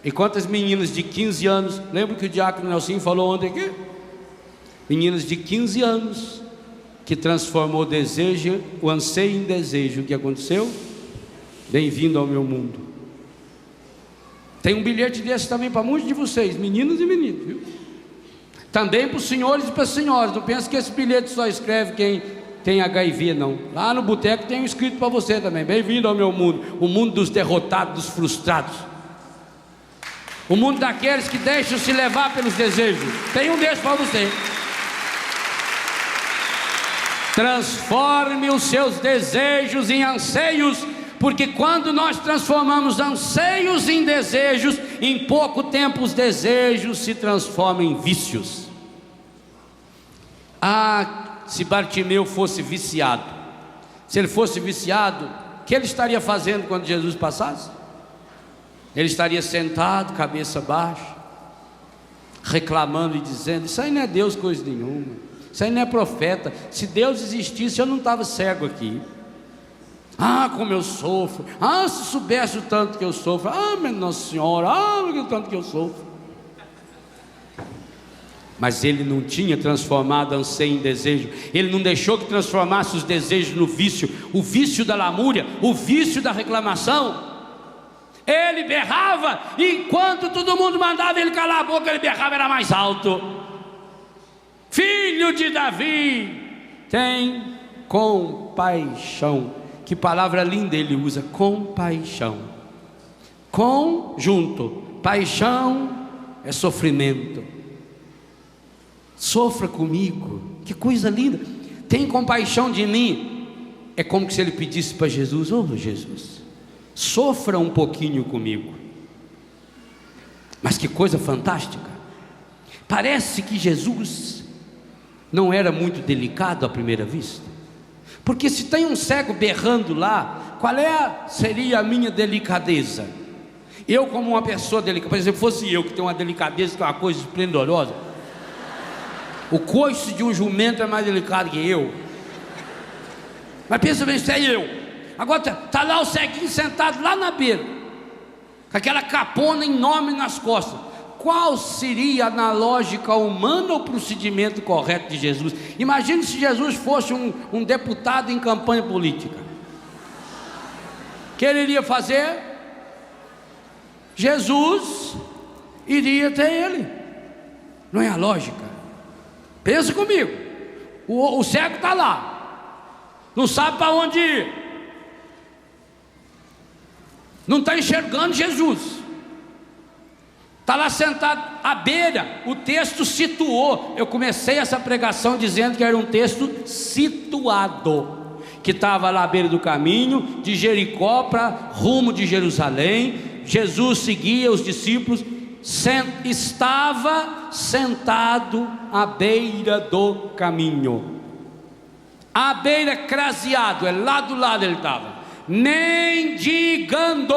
E quantas meninas de 15 anos, lembra que o diácono Nelson falou ontem aqui? Meninas de 15 anos que transformou o desejo, o anseio em desejo. O que aconteceu? Bem-vindo ao meu mundo. Tem um bilhete desse também para muitos de vocês, meninos e meninos, viu? Também para os senhores e para as senhoras. Não pensa que esse bilhete só escreve quem tem HIV, não. Lá no boteco tem um escrito para você também: bem-vindo ao meu mundo, o mundo dos derrotados, dos frustrados, o mundo daqueles que deixam se levar pelos desejos. Tem um desses para você. Transforme os seus desejos em anseios, porque quando nós transformamos anseios em desejos, em pouco tempo os desejos se transformam em vícios. Se Bartimeu fosse viciado, se ele fosse viciado, o que ele estaria fazendo quando Jesus passasse? Ele estaria sentado, cabeça baixa, reclamando e dizendo: isso aí não é Deus coisa nenhuma, isso aí não é profeta, se Deus existisse eu não estava cego aqui. Como eu sofro, se soubesse o tanto que eu sofro, minha Nossa Senhora, o tanto que eu sofro. Mas ele não tinha transformado anseio em desejo, ele não deixou que transformasse os desejos no vício, o vício da lamúria, o vício da reclamação. Ele berrava, e enquanto todo mundo mandava ele calar a boca, ele berrava, era mais alto: filho de Davi, tem compaixão. Que palavra linda ele usa, compaixão. Com, junto, paixão é sofrimento. Sofra comigo, que coisa linda. Tem compaixão de mim. É como se ele pedisse para Jesus: oh Jesus, sofra um pouquinho comigo. Mas que coisa fantástica. Parece que Jesus não era muito delicado à primeira vista, porque se tem um cego berrando lá, seria a minha delicadeza? Eu, como uma pessoa delicada, por exemplo, fosse eu que tenho uma delicadeza, que é uma coisa esplendorosa, o coice de um jumento é mais delicado que eu. Mas pensa bem, se é eu. Agora está lá o ceguinho sentado lá na beira, com aquela capona enorme nas costas. Qual seria, na lógica humana, o procedimento correto de Jesus? Imagine se Jesus fosse um deputado em campanha política. O que ele iria fazer? Jesus iria até ele. Não é a lógica? Pensa comigo. O cego está lá, não sabe para onde ir, não está enxergando Jesus, está lá sentado à beira. O texto situou. Eu comecei essa pregação dizendo que era um texto situado, que estava lá à beira do caminho de Jericó para rumo de Jerusalém. Jesus seguia os discípulos, estava sentado à beira do caminho, à beira, craseado, lá do lado ele estava, mendigando.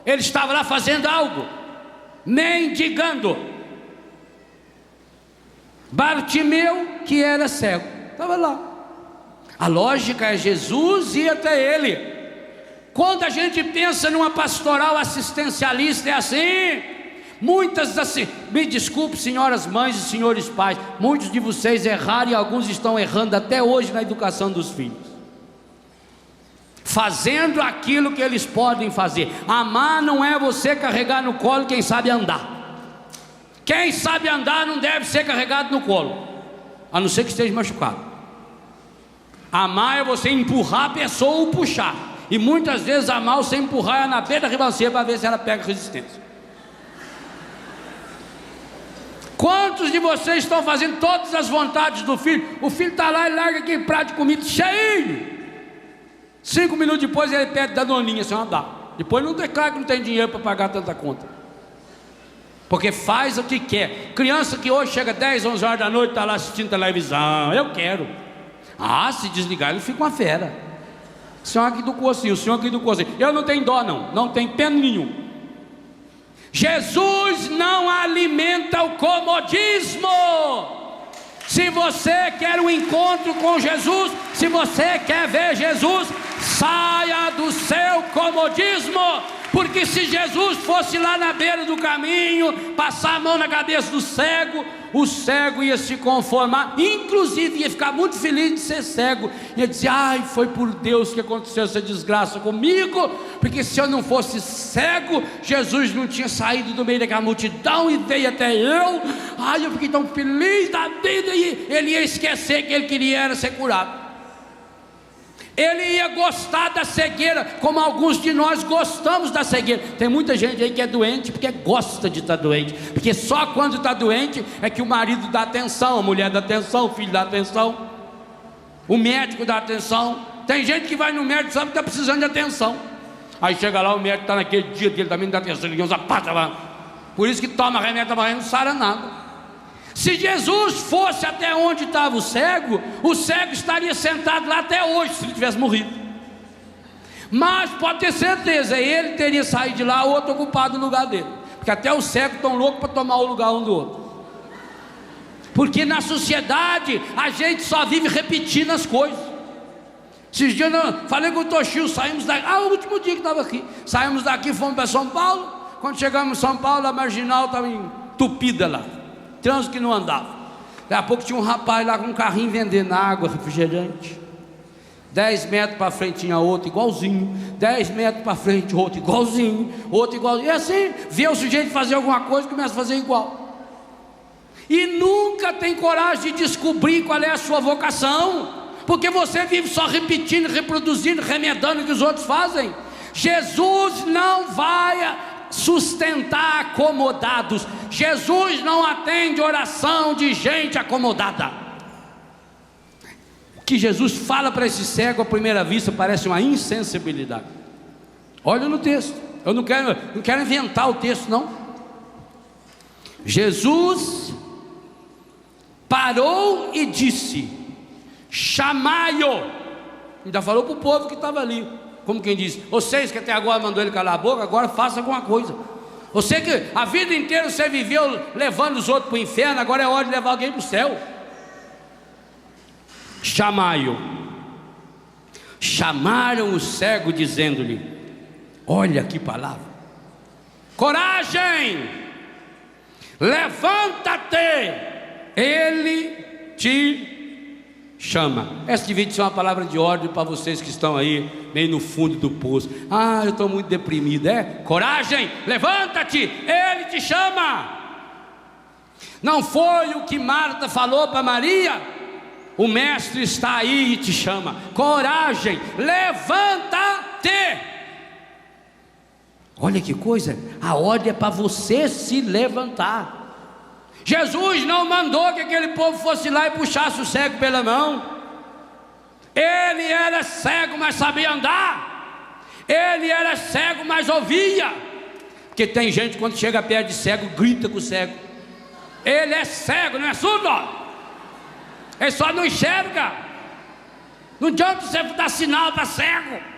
Ele estava lá fazendo algo, mendigando. Bartimeu, que era cego, estava lá. A lógica é Jesus ir até ele. Quando a gente pensa numa pastoral assistencialista, é assim. Muitas assim, me desculpe, senhoras mães e senhores pais, muitos de vocês erraram e alguns estão errando até hoje na educação dos filhos, fazendo aquilo que eles podem fazer. Amar não é você carregar no colo quem sabe andar. Quem sabe andar não deve ser carregado no colo, a não ser que esteja machucado. Amar é você empurrar a pessoa ou puxar. E muitas vezes amar, você empurrar ela na beira da ribanceira para ver se ela pega resistência. Quantos de vocês estão fazendo todas as vontades do filho? O filho está lá e larga aquele prato de comida cheio. 5 minutos depois ele pede da doninha, senhora dá. Depois não tem, claro que não tem dinheiro para pagar tanta conta, porque faz o que quer. Criança que hoje chega 10, 11 horas da noite, está lá assistindo televisão. Eu quero. Se desligar ele fica uma fera. O senhor aqui do cursinho, o senhor aqui do cursinho. Eu não tenho dó não tenho pena nenhum. Jesus não alimenta o comodismo. Se você quer um encontro com Jesus, se você quer ver Jesus, saia do seu comodismo. Porque se Jesus fosse lá na beira do caminho, passar a mão na cabeça do cego, o cego ia se conformar, inclusive ia ficar muito feliz de ser cego, ia dizer: ai, foi por Deus que aconteceu essa desgraça comigo, porque se eu não fosse cego, Jesus não tinha saído do meio daquela multidão e veio até eu. Ai, eu fiquei tão feliz da vida. E ele ia esquecer que ele queria era ser curado. Ele ia gostar da cegueira, como alguns de nós gostamos da cegueira. Tem muita gente aí que é doente porque gosta de estar doente, porque só quando está doente é que o marido dá atenção, a mulher dá atenção, o filho dá atenção, o médico dá atenção. Tem gente que vai no médico e sabe que está precisando de atenção. Aí chega lá, o médico está naquele dia dele também não dá atenção, ele usa pata lá. Por isso que toma remédio, mas não sara nada. Se Jesus fosse até onde estava o cego estaria sentado lá até hoje, se ele tivesse morrido. Mas pode ter certeza, ele teria saído de lá, outro ocupado no lugar dele, porque até os cegos estão loucos para tomar o lugar um do outro. Porque na sociedade a gente só vive repetindo as coisas. Esses dias eu falei com o Toshio, saímos daqui, o último dia que estava aqui, saímos daqui, fomos para São Paulo. Quando chegamos em São Paulo, a marginal estava entupida lá, trânsito que não andava. Daqui a pouco tinha um rapaz lá com um carrinho vendendo água, refrigerante. 10 metros para frente tinha outro igualzinho, 10 metros para frente outro igualzinho, outro igualzinho. E assim, vê o sujeito fazer alguma coisa e começa a fazer igual. E nunca tem coragem de descobrir qual é a sua vocação. porque você vive só repetindo, reproduzindo, remedando o que os outros fazem. Jesus não vai sustentar acomodados. Jesus não atende oração de gente acomodada. O que Jesus fala para esse cego à primeira vista parece uma insensibilidade. Olha no texto. Eu não quero inventar o texto, não. Jesus parou e disse: chamai-o. Ainda falou para o povo que estava ali, como quem diz: vocês que até agora mandou ele calar a boca, agora faça alguma coisa. Você que a vida inteira você viveu levando os outros para o inferno, agora é hora de levar alguém para o céu. Chamai-o. Chamaram o cego, dizendo-lhe: olha que palavra, coragem, levanta-te, ele te chama. Essa devia ser uma palavra de ordem para vocês que estão aí meio no fundo do poço. Eu estou muito deprimido. Coragem, levanta-te, ele te chama. Não foi o que Marta falou para Maria? O mestre está aí e te chama. Coragem, levanta-te. Olha que coisa, a ordem é para você se levantar. Jesus não mandou que aquele povo fosse lá e puxasse o cego pela mão. Ele era cego, mas sabia andar. Ele era cego, mas ouvia. Porque tem gente quando chega perto de cego, grita com o cego. Ele é cego, não é surdo. Ele só não enxerga. Não adianta você dar sinal para cego.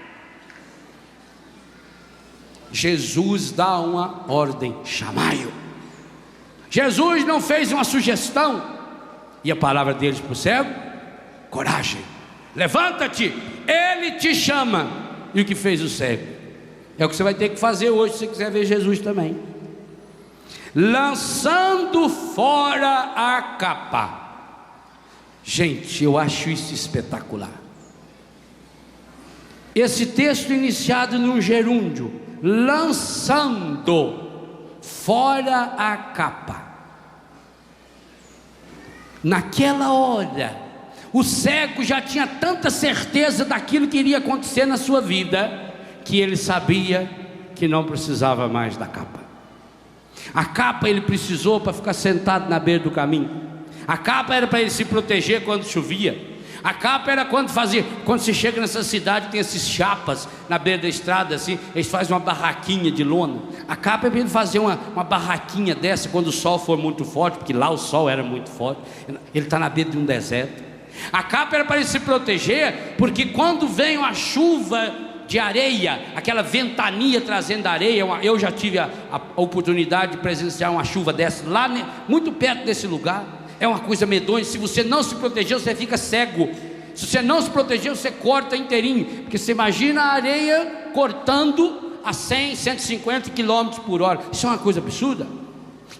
Jesus dá uma ordem: chamai-o. Jesus não fez uma sugestão. E a palavra deles para o cego: coragem, levanta-te, ele te chama. E o que fez o cego? É o que você vai ter que fazer hoje, se você quiser ver Jesus também. Lançando fora a capa. Gente, eu acho isso espetacular. Esse texto iniciado num gerúndio: lançando fora a capa. Naquela hora, o cego já tinha tanta certeza daquilo que iria acontecer na sua vida, que ele sabia que não precisava mais da capa. A capa ele precisou para ficar sentado na beira do caminho. A capa era para ele se proteger quando chovia. A capa era quando você chega nessa cidade, tem esses chapas na beira da estrada assim, eles fazem uma barraquinha de lona. A capa é para ele fazer uma barraquinha dessa quando o sol for muito forte, porque lá o sol era muito forte. Ele está na beira de um deserto. A capa era para ele se proteger, porque quando vem uma chuva de areia, aquela ventania trazendo areia, eu já tive a oportunidade de presenciar uma chuva dessa lá muito perto desse lugar. É uma coisa medonha. Se você não se proteger, você fica cego. Se você não se proteger, você corta inteirinho, porque você imagina a areia cortando a 100, 150 km por hora. Isso é uma coisa absurda.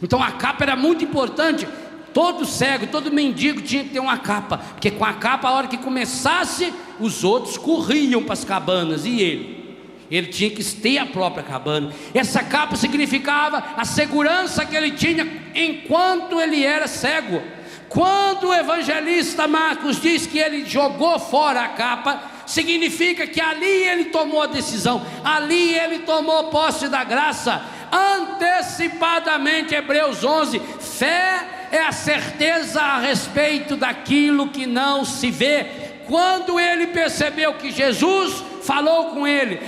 Então a capa era muito importante. Todo cego, todo mendigo tinha que ter uma capa, porque com a capa, a hora que começasse, os outros corriam para as cabanas, e ele tinha que ter a própria cabana. Essa capa significava a segurança que ele tinha enquanto ele era cego. Quando o evangelista Marcos diz que ele jogou fora a capa, significa que ali ele tomou a decisão, ali ele tomou posse da graça. Antecipadamente, Hebreus 11, fé é a certeza a respeito daquilo que não se vê. Quando ele percebeu que Jesus falou com ele,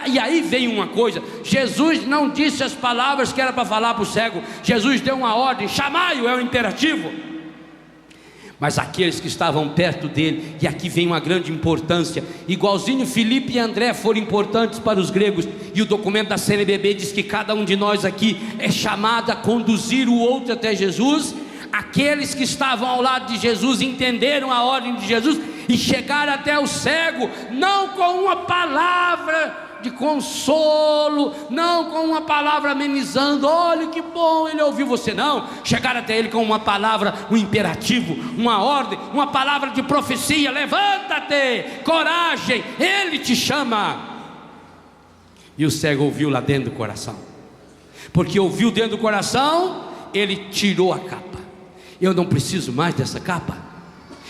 e aí vem uma coisa: Jesus não disse as palavras que era para falar para o cego, Jesus deu uma ordem: chamai-o, é o imperativo. Mas aqueles que estavam perto dele, e aqui vem uma grande importância, igualzinho Filipe e André foram importantes para os gregos, e o documento da CNBB diz que cada um de nós aqui é chamado a conduzir o outro até Jesus. Aqueles que estavam ao lado de Jesus entenderam a ordem de Jesus e chegaram até o cego, não com uma palavra de consolo, não com uma palavra amenizando: olha que bom, ele ouviu você. Não, chegaram até ele com uma palavra, um imperativo, uma ordem, uma palavra de profecia: levanta-te, coragem, ele te chama. E o cego ouviu lá dentro do coração, porque ouviu dentro do coração, ele tirou a capa. Eu não preciso mais dessa capa.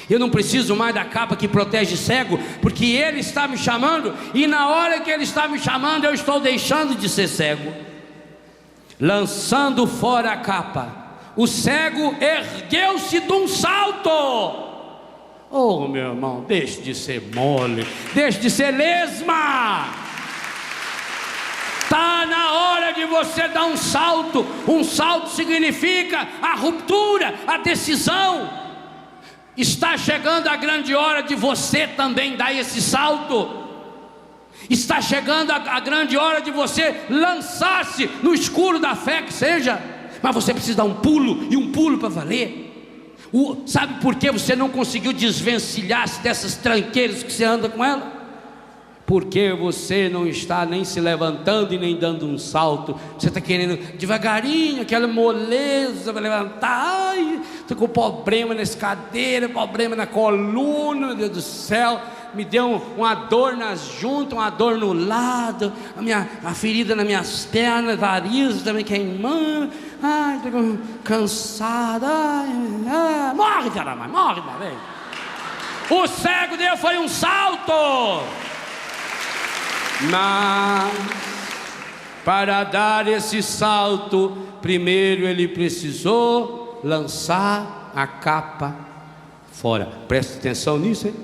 Eu não preciso mais da capa que protege cego, porque Ele está me chamando, e na hora que Ele está me chamando, eu estou deixando de ser cego. Lançando fora a capa, o cego ergueu-se de um salto. Oh, meu irmão, deixe de ser mole, deixe de ser lesma. Está na hora de você dar um salto. Um salto significa a ruptura, a decisão. Está chegando a grande hora de você também dar esse salto. Está chegando a grande hora de você lançar-se no escuro da fé que seja. Mas você precisa dar um pulo, e um pulo para valer. Sabe por que você não conseguiu desvencilhar-se dessas tranqueiras que você anda com ela? Porque você não está nem se levantando e nem dando um salto. Você está querendo devagarinho, aquela moleza para levantar. Ai, estou com problema nessa cadeira, problema na coluna, meu Deus do céu. Me deu uma dor nas juntas, uma dor no lado, a ferida nas minhas pernas, varizes também queimando. Ai, estou cansado. Ai. Morre, caramba, morre, velho. O cego deu foi um salto. Mas para dar esse salto, primeiro ele precisou lançar a capa fora. Preste atenção nisso, hein?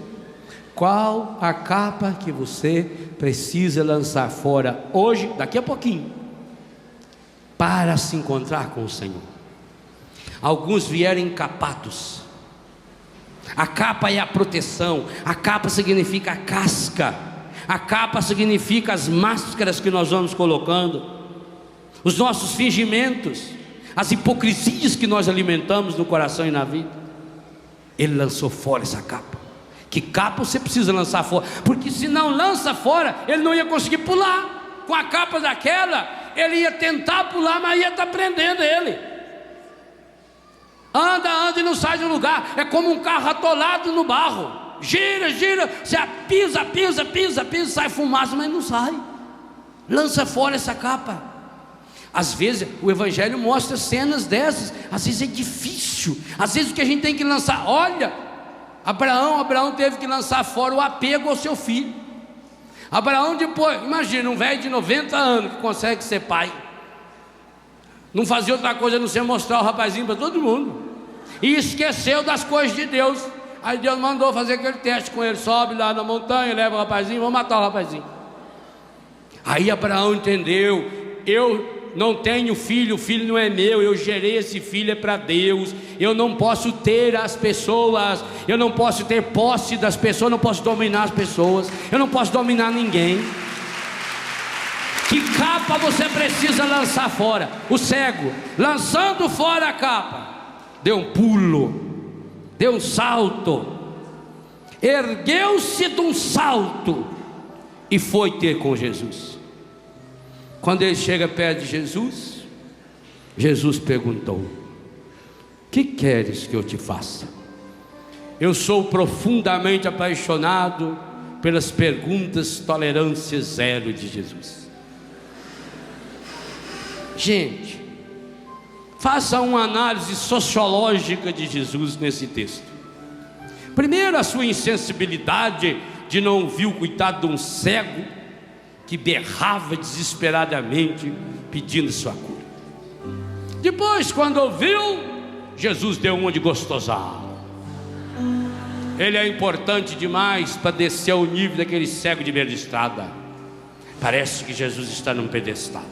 Qual a capa que você precisa lançar fora hoje, daqui a pouquinho, para se encontrar com o Senhor? Alguns vieram encapados. A capa é a proteção, a capa significa a casca. A capa significa as máscaras que nós vamos colocando, os nossos fingimentos, as hipocrisias que nós alimentamos no coração e na vida. Ele lançou fora essa capa. Que capa você precisa lançar fora? Porque se não lança fora, ele não ia conseguir pular. Com a capa daquela, ele ia tentar pular, mas ia estar prendendo ele. Anda e não sai do lugar. É como um carro atolado no barro. Gira, você pisa, sai fumaça, mas não sai. Lança fora essa capa. Às vezes o Evangelho mostra cenas dessas. Às vezes é difícil. Às vezes o que a gente tem que lançar. Olha, Abraão teve que lançar fora o apego ao seu filho. Abraão depois, imagina um velho de 90 anos que consegue ser pai. Não fazia outra coisa a não ser mostrar o rapazinho para todo mundo. E esqueceu das coisas de Deus. Aí Deus mandou fazer aquele teste com ele. Sobe lá na montanha, leva o rapazinho, vamos matar o rapazinho. Aí Abraão entendeu: eu não tenho filho, o filho não é meu, eu gerei esse filho, é para Deus. Eu não posso ter as pessoas, eu não posso ter posse das pessoas, não posso dominar as pessoas, eu não posso dominar ninguém. Que capa você precisa lançar fora? O cego, lançando fora a capa, deu um pulo, deu um salto, ergueu-se de um salto e foi ter com Jesus. Quando ele chega perto de Jesus, Jesus perguntou: que queres que eu te faça? Eu sou profundamente apaixonado pelas perguntas tolerância zero de Jesus. Gente, faça uma análise sociológica de Jesus nesse texto. Primeiro, a sua insensibilidade de não ouvir o coitado de um cego que berrava desesperadamente pedindo sua cura. Depois, quando ouviu, Jesus deu uma de gostosar. Ele é importante demais para descer ao nível daquele cego de beira de estrada. Parece que Jesus está num pedestal.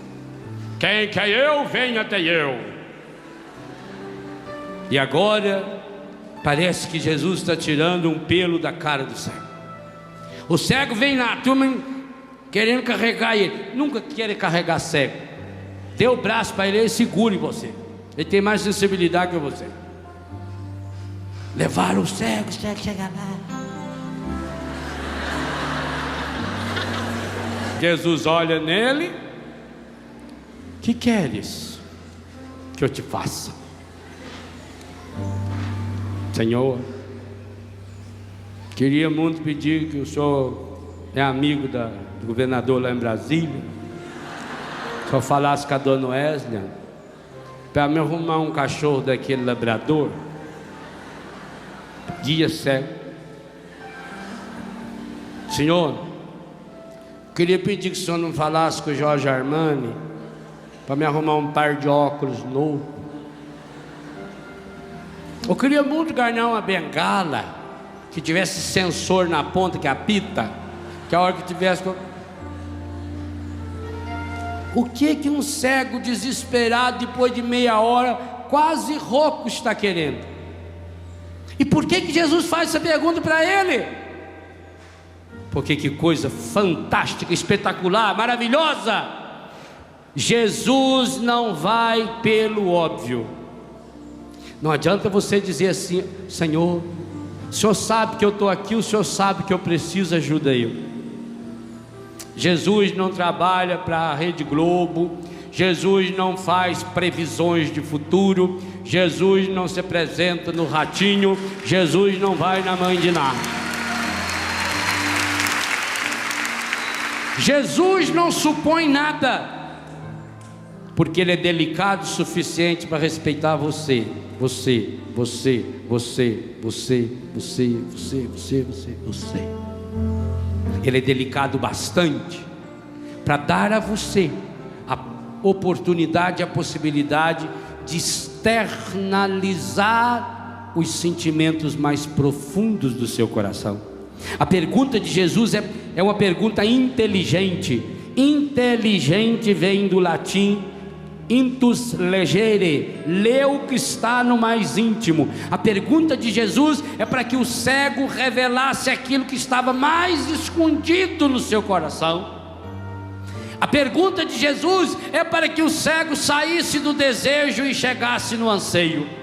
Quem quer eu, venha até eu. E agora parece que Jesus está tirando um pelo da cara do cego. O cego vem na turma querendo carregar ele. Nunca quer carregar cego. Dê o braço para ele segure você. Ele tem mais sensibilidade que você. Levaram o cego chega lá. Jesus olha nele: que queres que eu te faça? Senhor, queria muito pedir que o senhor é amigo do governador lá em Brasília. Se eu falasse com a dona Wesley para me arrumar um cachorro daquele labrador, Guia cego. Senhor, queria pedir que o senhor não falasse com o Jorge Armani para me arrumar um par de óculos novo. Eu queria muito ganhar uma bengala que tivesse sensor na ponta que apita, que a hora que tivesse... O que um cego desesperado, depois de meia hora, quase rouco, está querendo? E por que Jesus faz essa pergunta para ele? Porque que coisa fantástica, espetacular, maravilhosa! Jesus não vai pelo óbvio. Não adianta você dizer assim: Senhor, o Senhor sabe que eu estou aqui, o Senhor sabe que eu preciso, ajuda eu. Jesus não trabalha para a Rede Globo, Jesus não faz previsões de futuro, Jesus não se apresenta no Ratinho, Jesus não vai na Mãe de Ná. Jesus não supõe nada, porque Ele é delicado o suficiente para respeitar você. Ele é delicado bastante para dar a você a oportunidade, a possibilidade de externalizar os sentimentos mais profundos do seu coração. A pergunta de Jesus é uma pergunta inteligente. Inteligente vem do latim intus legere, lê o que está no mais íntimo. A pergunta de Jesus é para que o cego revelasse aquilo que estava mais escondido no seu coração. A pergunta de Jesus é para que o cego saísse do desejo e chegasse no anseio.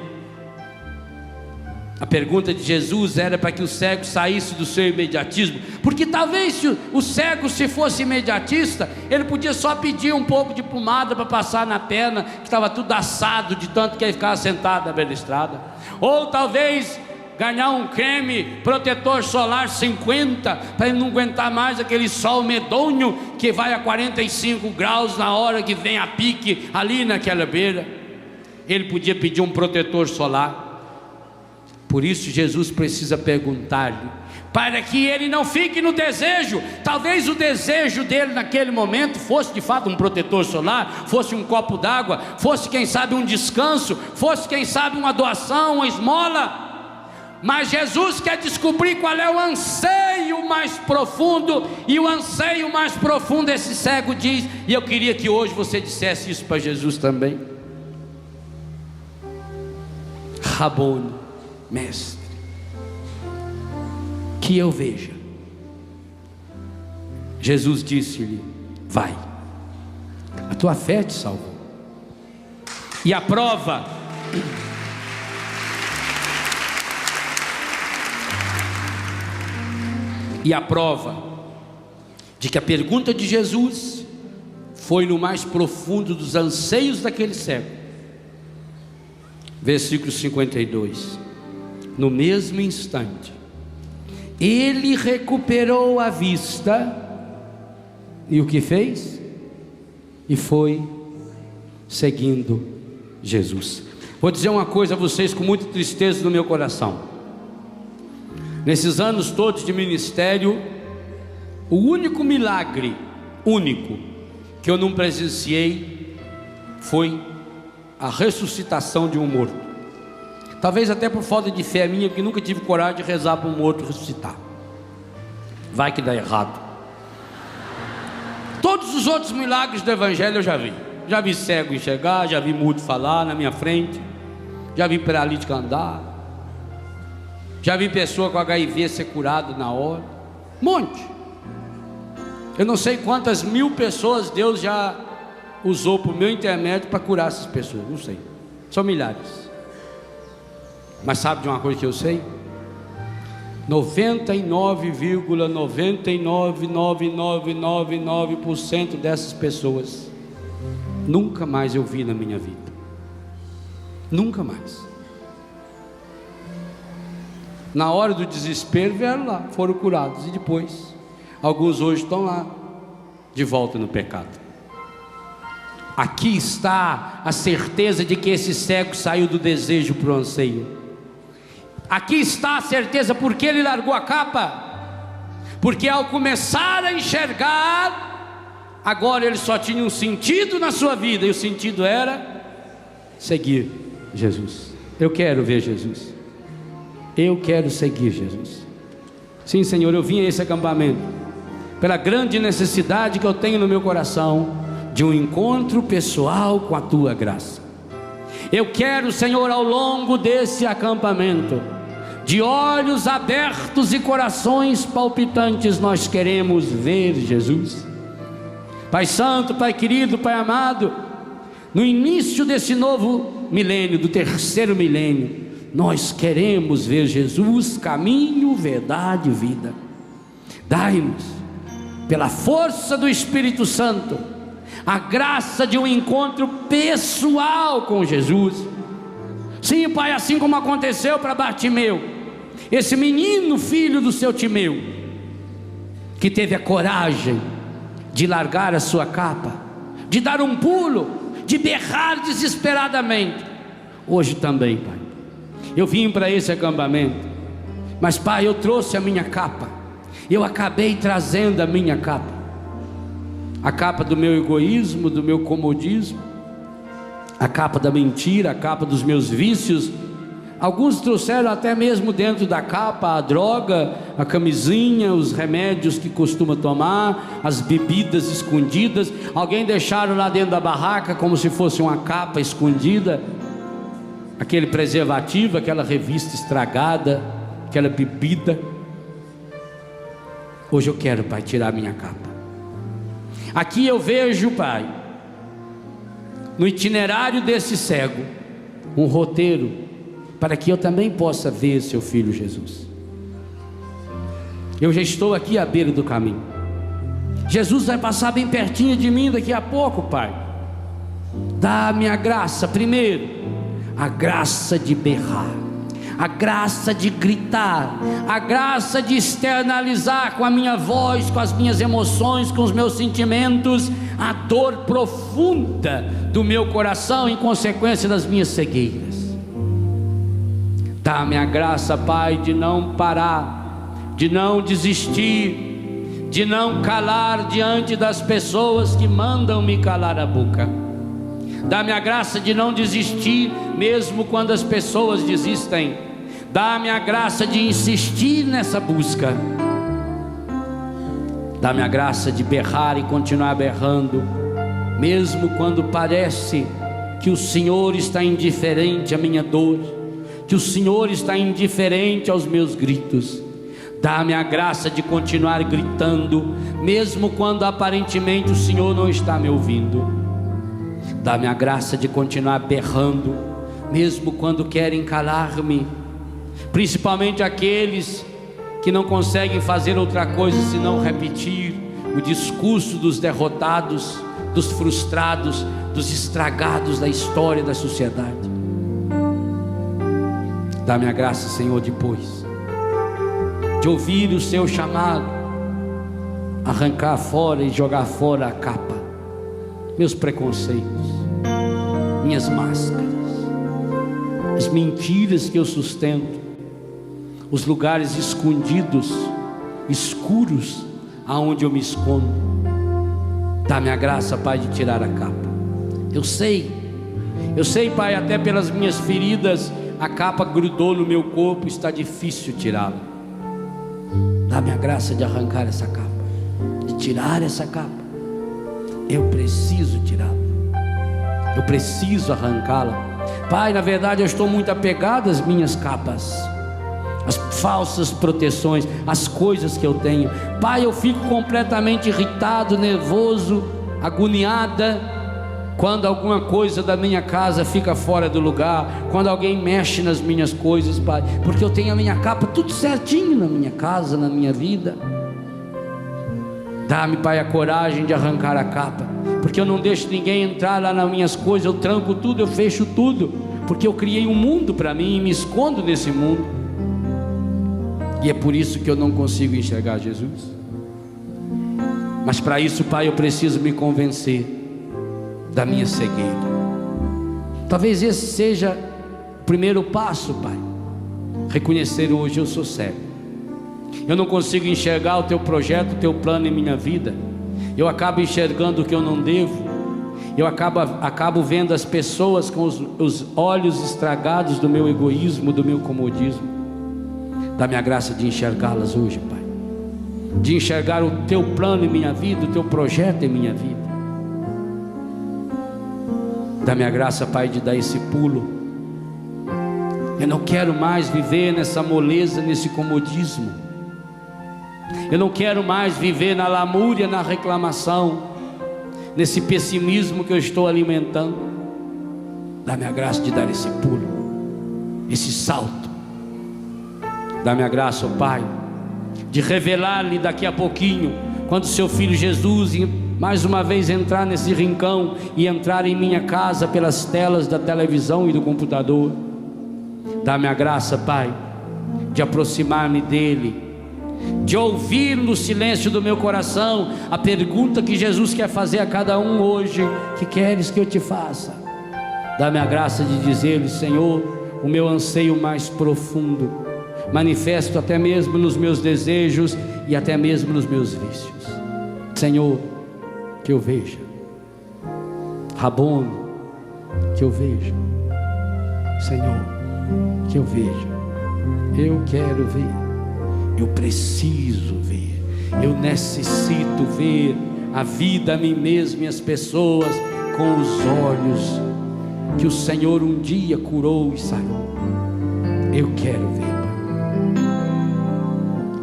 A pergunta de Jesus era para que o cego saísse do seu imediatismo, porque talvez se o cego se fosse imediatista, ele podia só pedir um pouco de pomada para passar na perna, que estava tudo assado de tanto que ele ficava sentado na beira da estrada, ou talvez ganhar um creme protetor solar 50, para ele não aguentar mais aquele sol medonho que vai a 45 graus na hora que vem a pique ali naquela beira. Ele podia pedir um protetor solar. Por isso Jesus precisa perguntar-lhe, para que ele não fique no desejo. Talvez o desejo dele naquele momento fosse de fato um protetor solar, fosse um copo d'água, fosse quem sabe um descanso, fosse quem sabe uma doação, uma esmola. Mas Jesus quer descobrir qual é o anseio mais profundo, e o anseio mais profundo esse cego diz, e eu queria que hoje você dissesse isso para Jesus também: Rabone, mestre, que eu veja. Jesus disse-lhe: vai, a tua fé te salvou. E a prova de que a pergunta de Jesus foi no mais profundo dos anseios daquele cego. Versículo 52. No mesmo instante, ele recuperou a vista, e o que fez? E foi seguindo Jesus. Vou dizer uma coisa a vocês com muita tristeza no meu coração. Nesses anos todos de ministério, o único milagre, que eu não presenciei foi a ressuscitação de um morto. Talvez até por falta de fé minha, porque nunca tive coragem de rezar para um morto ressuscitar. Vai que dá errado. Todos os outros milagres do Evangelho eu já vi. Já vi cego enxergar, já vi mudo falar na minha frente, já vi paralítico andar, já vi pessoa com HIV ser curada na hora. Um monte. Eu não sei quantas mil pessoas Deus já usou por meu intermédio para curar essas pessoas. Não sei. São milhares. Mas sabe de uma coisa que eu sei? 99,99999% dessas pessoas nunca mais eu vi na minha vida. Nunca mais. Na hora do desespero vieram lá, foram curados, e depois alguns hoje estão lá de volta no pecado. Aqui está a certeza de que esse cego saiu do desejo para o anseio. Aqui está a certeza porque ele largou a capa. Porque ao começar a enxergar, agora ele só tinha um sentido na sua vida, e o sentido era seguir Jesus. Eu quero ver Jesus. Eu quero seguir Jesus. Sim, Senhor, eu vim a esse acampamento pela grande necessidade que eu tenho no meu coração de um encontro pessoal com a Tua graça. Eu quero, Senhor, ao longo desse acampamento, de olhos abertos e corações palpitantes, nós queremos ver Jesus. Pai Santo, Pai querido, Pai amado, no início desse novo milênio, do terceiro milênio, nós queremos ver Jesus, caminho, verdade e vida. Dai-nos, pela força do Espírito Santo, a graça de um encontro pessoal com Jesus. Sim, Pai, assim como aconteceu para Bartimeu, esse menino filho do seu Timeu, que teve a coragem de largar a sua capa, de dar um pulo, de berrar desesperadamente. Hoje também, Pai, eu vim para esse acampamento, mas, Pai, eu trouxe a minha capa, eu acabei trazendo a minha capa, a capa do meu egoísmo, do meu comodismo, a capa da mentira, a capa dos meus vícios. Alguns trouxeram até mesmo dentro da capa a droga, a camisinha, os remédios que costuma tomar, as bebidas escondidas. Alguém deixaram lá dentro da barraca como se fosse uma capa escondida, aquele preservativo, aquela revista estragada, aquela bebida. Hoje eu quero, Pai, tirar minha capa. Aqui eu vejo, Pai, no itinerário desse cego, um roteiro para que eu também possa ver seu filho Jesus. Eu já estou aqui à beira do caminho. Jesus vai passar bem pertinho de mim daqui a pouco, Pai. Dá-me a graça, primeiro, a graça de berrar, a graça de gritar, a graça de externalizar com a minha voz, com as minhas emoções, com os meus sentimentos, a dor profunda do meu coração em consequência das minhas cegueiras. Dá-me a graça, Pai, de não parar, de não desistir, de não calar diante das pessoas que mandam me calar a boca. Dá-me a graça de não desistir, mesmo quando as pessoas desistem. Dá-me a graça de insistir nessa busca. Dá-me a graça de berrar e continuar berrando, mesmo quando parece que o Senhor está indiferente à minha dor, que o Senhor está indiferente aos meus gritos. Dá-me a graça de continuar gritando, mesmo quando aparentemente o Senhor não está me ouvindo. Dá-me a graça de continuar berrando, mesmo quando querem calar-me, principalmente aqueles que não conseguem fazer outra coisa senão repetir o discurso dos derrotados, dos frustrados, dos estragados da história da sociedade. Dá-me a graça, Senhor, depois de ouvir o seu chamado, arrancar fora e jogar fora a capa, meus preconceitos, minhas máscaras, as mentiras que eu sustento, os lugares escondidos, escuros, aonde eu me escondo. Dá-me a graça, Pai, de tirar a capa. Eu sei, Pai, até pelas minhas feridas, a capa grudou no meu corpo, está difícil tirá-la. Dá-me a graça de arrancar essa capa, de tirar essa capa. Eu preciso tirá-la, eu preciso arrancá-la. Pai, na verdade eu estou muito apegado às minhas capas, as falsas proteções, as coisas que eu tenho. Pai, eu fico completamente irritado, nervoso, agoniada quando alguma coisa da minha casa fica fora do lugar, quando alguém mexe nas minhas coisas, Pai, porque eu tenho a minha capa tudo certinho na minha casa, na minha vida. Dá-me, Pai, a coragem de arrancar a capa, porque eu não deixo ninguém entrar lá nas minhas coisas, eu tranco tudo, eu fecho tudo, porque eu criei um mundo para mim e me escondo nesse mundo, e é por isso que eu não consigo enxergar Jesus. Mas para isso, Pai, eu preciso me convencer da minha cegueira. Talvez esse seja o primeiro passo, Pai, reconhecer hoje: eu sou cego, eu não consigo enxergar o teu projeto, o teu plano em minha vida. Eu acabo enxergando o que eu não devo. Eu acabo vendo as pessoas com os olhos estragados do meu egoísmo, do meu comodismo. Dá-me a graça de enxergá-las hoje, Pai, de enxergar o teu plano em minha vida, o teu projeto em minha vida. Dá-me a graça, Pai, de dar esse pulo. Eu não quero mais viver nessa moleza, nesse comodismo. Eu não quero mais viver na lamúria, na reclamação, nesse pessimismo que eu estou alimentando. Dá-me a graça de dar esse pulo, esse salto. Dá-me a graça, ó Pai, de revelar-lhe daqui a pouquinho, quando seu filho Jesus mais uma vez entrar nesse rincão e entrar em minha casa pelas telas da televisão e do computador. Dá-me a graça, Pai, de aproximar-me dele, de ouvir no silêncio do meu coração a pergunta que Jesus quer fazer a cada um hoje: que queres que eu te faça? Dá-me a graça de dizer-lhe: Senhor, o meu anseio mais profundo, manifesto até mesmo nos meus desejos e até mesmo nos meus vícios. Senhor, que eu veja. Rabboni, que eu veja. Senhor, que eu veja. Eu quero ver, eu preciso ver, eu necessito ver a vida, a mim mesmo e as pessoas com os olhos que o Senhor um dia curou e sarou. Eu quero ver, Pai,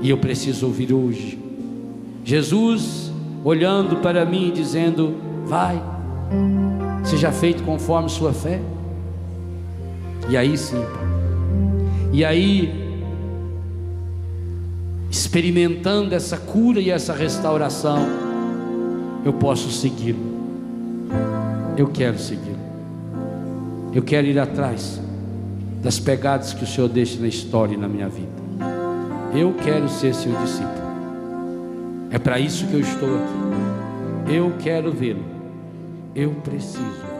e eu preciso ouvir hoje Jesus olhando para mim e dizendo: vai, seja feito conforme sua fé. E aí sim, Pai, e aí, experimentando essa cura e essa restauração, eu posso segui-lo. Eu quero segui-lo. Eu quero ir atrás das pegadas que o Senhor deixa na história e na minha vida. Eu quero ser seu discípulo. É para isso que eu estou aqui. Eu quero vê-lo. Eu preciso.